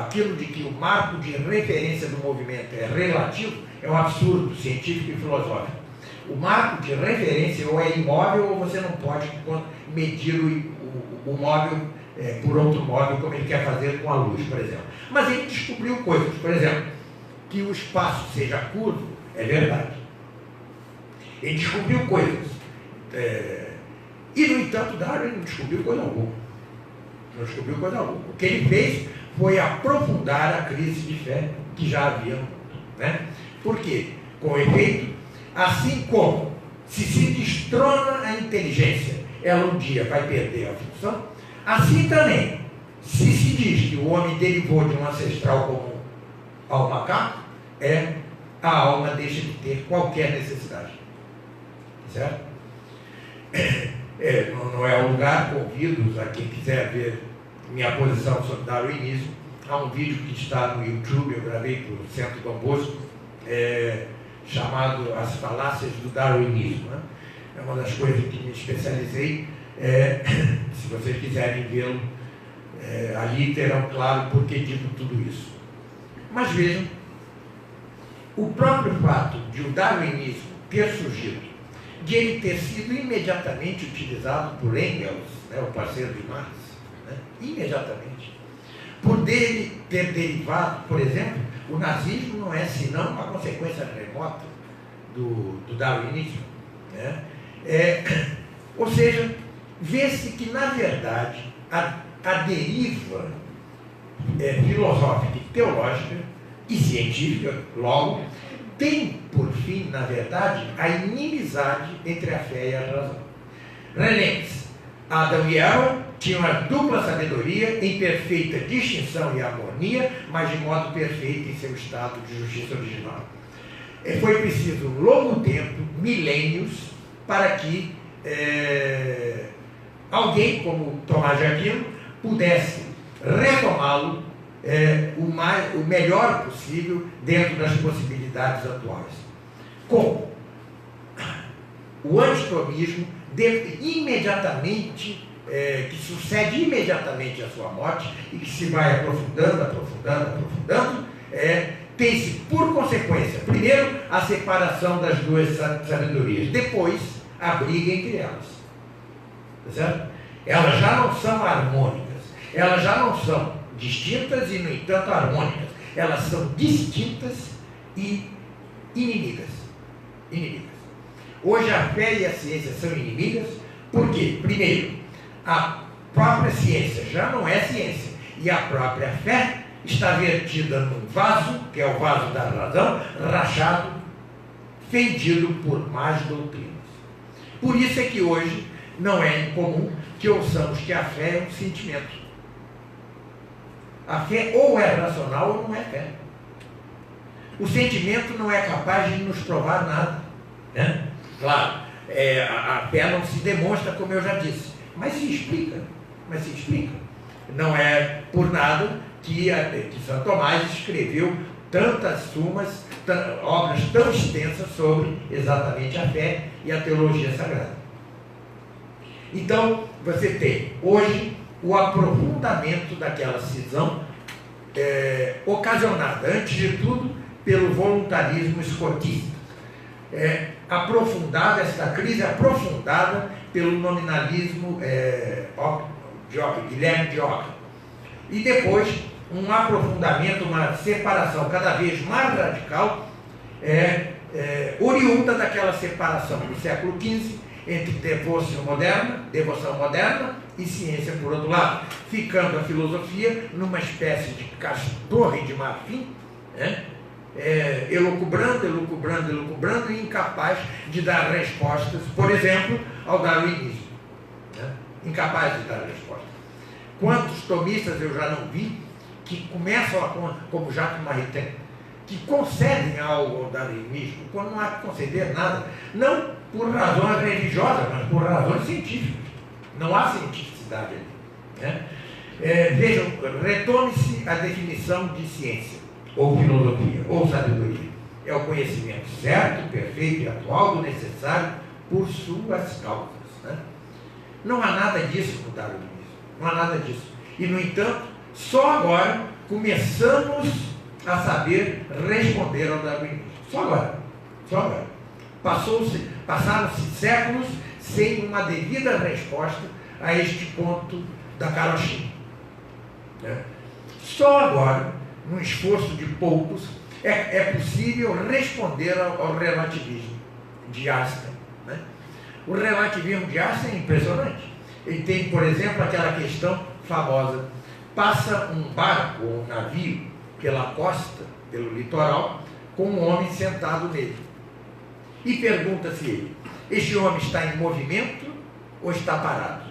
Aquilo de que o marco de referência do movimento é relativo é um absurdo científico e filosófico. O marco de referência ou é imóvel ou você não pode medir o móvel por outro móvel, como ele quer fazer com a luz, por exemplo. Mas ele descobriu coisas, por exemplo, que o espaço seja curvo, é verdade. Ele descobriu coisas. E, no entanto, Darwin não descobriu coisa alguma. Não descobriu coisa alguma. O que ele fez foi aprofundar a crise de fé que já havia no mundo. Né? Por quê? Com efeito, assim como se destrona a inteligência, ela um dia vai perder a função, assim também, se diz que o homem derivou de um ancestral comum ao macaco, a alma deixa de ter qualquer necessidade. Certo? Não é o lugar, convido a quem quiser ver minha posição sobre darwinismo. Há um vídeo que está no YouTube, eu gravei para o Centro Dom Bosco, chamado As Falácias do Darwinismo. Né? É uma das coisas que me especializei. Se vocês quiserem vê-lo, ali terão claro por que digo tudo isso. Mas vejam, o próprio fato de o darwinismo ter surgido, de ele ter sido imediatamente utilizado por Engels, né, o parceiro de Marx, né, imediatamente, por dele ter derivado, por exemplo, o nazismo não é senão uma consequência remota do darwinismo. Né? Ou seja, vê-se que, na verdade, a deriva filosófica e teológica e científica, logo, tem por fim, na verdade, a inimizade entre a fé e a razão. Relembre-se, Adão e Eva tinham a dupla sabedoria em perfeita distinção e harmonia, mas de modo perfeito em seu estado de justiça original. Foi preciso um longo tempo, milênios, para que alguém como Tomás de Aquino pudesse retomá-lo o melhor possível dentro das possibilidades atuais. Como o antitomismo imediatamente, que sucede imediatamente à sua morte e que se vai aprofundando, tem-se por consequência, primeiro, a separação das duas sabedorias, depois, a briga entre elas. Tá certo? Elas já não são harmônicas, elas já não são distintas e, no entanto, harmônicas. Elas são distintas e inimigas. Hoje a fé e a ciência são inimigas, porque, primeiro, a própria ciência já não é ciência, e a própria fé está vertida num vaso, que é o vaso da razão, rachado fendido por más doutrinas. Por isso é que hoje não é incomum que ouçamos que a fé é um sentimento. A fé ou é racional ou não é fé. O sentimento não é capaz de nos provar nada, né? Claro, a fé não se demonstra, como eu já disse, mas se explica. Não é por nada que São Tomás escreveu tantas sumas, obras tão extensas sobre exatamente a fé e a teologia sagrada. Então, você tem hoje o aprofundamento daquela cisão ocasionada, antes de tudo, pelo voluntarismo escotista. Essa crise aprofundada pelo nominalismo Guilherme de Ockham. E depois, um aprofundamento, uma separação cada vez mais radical, oriunda daquela separação do século XV entre devoção moderna e ciência por outro lado, ficando a filosofia numa espécie de torre de marfim, elucubrando e incapaz de dar respostas, por exemplo, ao darwinismo. Incapaz de dar respostas. Quantos tomistas eu já não vi que começam, como Jacques Maritain, que concedem algo ao darwinismo, quando não há que conceder nada, não por razões religiosas, mas por razões científicas. Não há cientificidade ali. Vejam, retome-se a definição de ciência, ou filosofia, ou sabedoria. É o conhecimento certo, perfeito e atual do necessário por suas causas. Não há nada disso no darwinismo. Não há nada disso. E, no entanto, só agora começamos a saber responder ao darwinismo. Só agora. Passaram-se séculos sem uma devida resposta a este ponto da carochinha. Só agora, num esforço de poucos, é possível responder ao relativismo de Einstein. O relativismo de Einstein é impressionante. Ele tem, por exemplo, aquela questão famosa: passa um barco ou um navio pela costa, pelo litoral, com um homem sentado nele. E pergunta-se ele: este homem está em movimento ou está parado?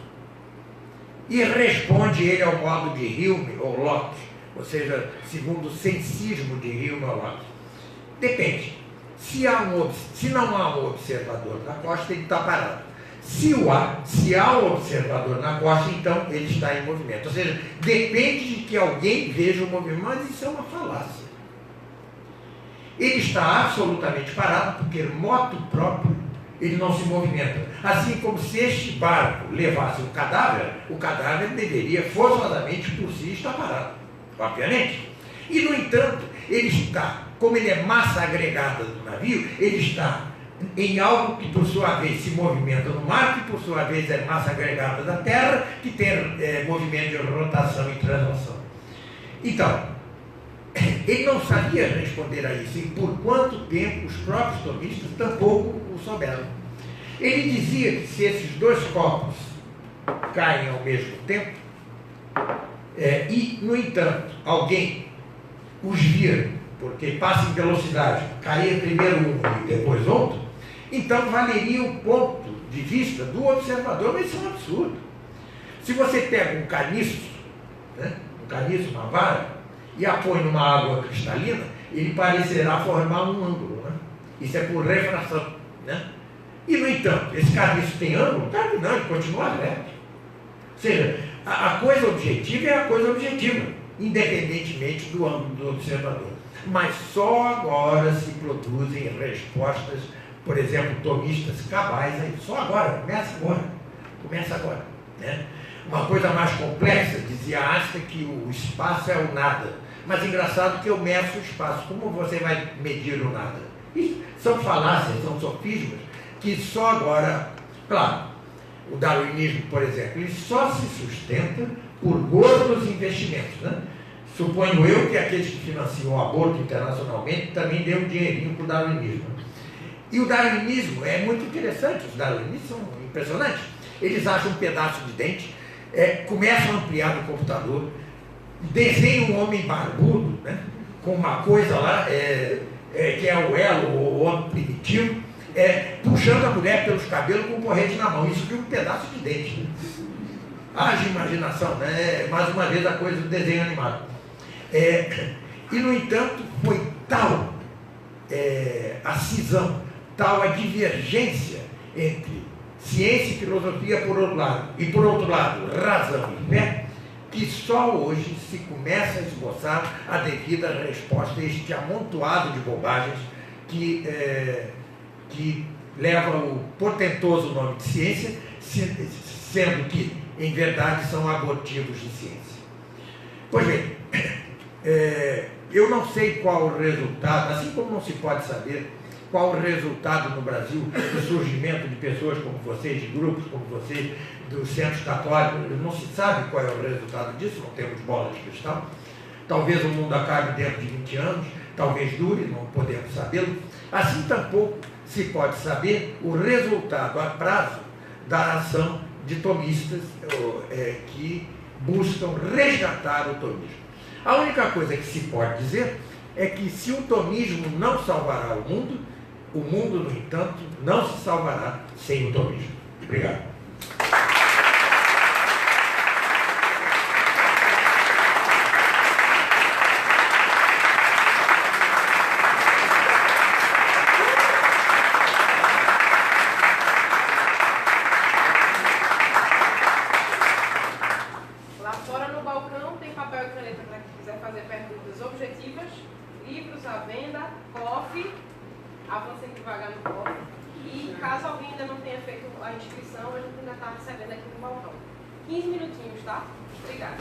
E responde ele ao modo de Hume ou Locke, ou seja, segundo o sensismo de Hume ou Locke. Depende. Se não há um observador na costa, ele está parado. Se há um observador na costa, então ele está em movimento. Ou seja, depende de que alguém veja o movimento, mas isso é uma falácia. Ele está absolutamente parado, porque moto próprio, ele não se movimenta. Assim como se este barco levasse o cadáver deveria forçosamente por si estar parado, obviamente. E, no entanto, ele está, como ele é massa agregada do navio, ele está em algo que, por sua vez, se movimenta no mar, que, por sua vez, é massa agregada da terra, que tem movimento de rotação e translação. Então, ele não sabia responder a isso, e por quanto tempo os próprios tomistas tampouco o souberam. Ele dizia que se esses dois corpos caem ao mesmo tempo, e, no entanto, alguém os vira, porque passa em velocidade, cair primeiro um e depois outro, então valeria o ponto de vista do observador, mas isso é um absurdo. Se você pega um caniço, uma vara, e a põe numa água cristalina, ele parecerá formar um ângulo. Isso é por refração. E, no entanto, esse caniço tem ângulo? Claro que não, ele continua reto. Ou seja, a coisa objetiva é a coisa objetiva, independentemente do ângulo do observador. Mas só agora se produzem respostas, por exemplo, tomistas cabais, só agora, começa agora. Uma coisa mais complexa, dizia Einstein, que o espaço é o nada. Mas engraçado que eu meço o espaço. Como você vai medir o nada? Isso são falácias, são sofismas, que só agora, claro, o darwinismo, por exemplo, ele só se sustenta por gordos investimentos. Suponho eu que aqueles que financiam o aborto internacionalmente também dêem um dinheirinho para o darwinismo. E o darwinismo é muito interessante, os darwinistas são impressionantes. Eles acham um pedaço de dente, começam a ampliar no computador, desenham um homem barbudo, com uma coisa lá, que é o elo, o homem primitivo, puxando a mulher pelos cabelos com um porrete na mão. Isso de um pedaço de dente. Né? Haja imaginação, né? Mais uma vez a coisa do desenho animado. E, no entanto, foi tal a cisão, tal a divergência entre ciência e filosofia por outro lado, e por outro lado, razão e fé, que só hoje se começa a esboçar a devida resposta a este amontoado de bobagens que leva o portentoso nome de ciência, sendo que, em verdade, são abortivos de ciência. Pois bem, eu não sei qual o resultado, assim como não se pode saber qual o resultado no Brasil do surgimento de pessoas como vocês, de grupos como vocês, dos centros católicos, não se sabe qual é o resultado disso, não temos bola de cristal. Talvez o mundo acabe dentro de 20 anos, talvez dure, não podemos sabê-lo. Assim tampouco se pode saber o resultado a prazo da ação de tomistas que buscam resgatar o tomismo. A única coisa que se pode dizer é que se o tomismo não salvará o mundo, no entanto, não se salvará sem o tomismo. Obrigado. Lá fora no balcão tem papel e caneta para quem quiser fazer perguntas objetivas, livros à venda, coffee, avancem devagar no coffee. E caso alguém ainda não tenha feito a inscrição, a gente ainda está recebendo aqui no balcão. 15 minutinhos, tá? Obrigada.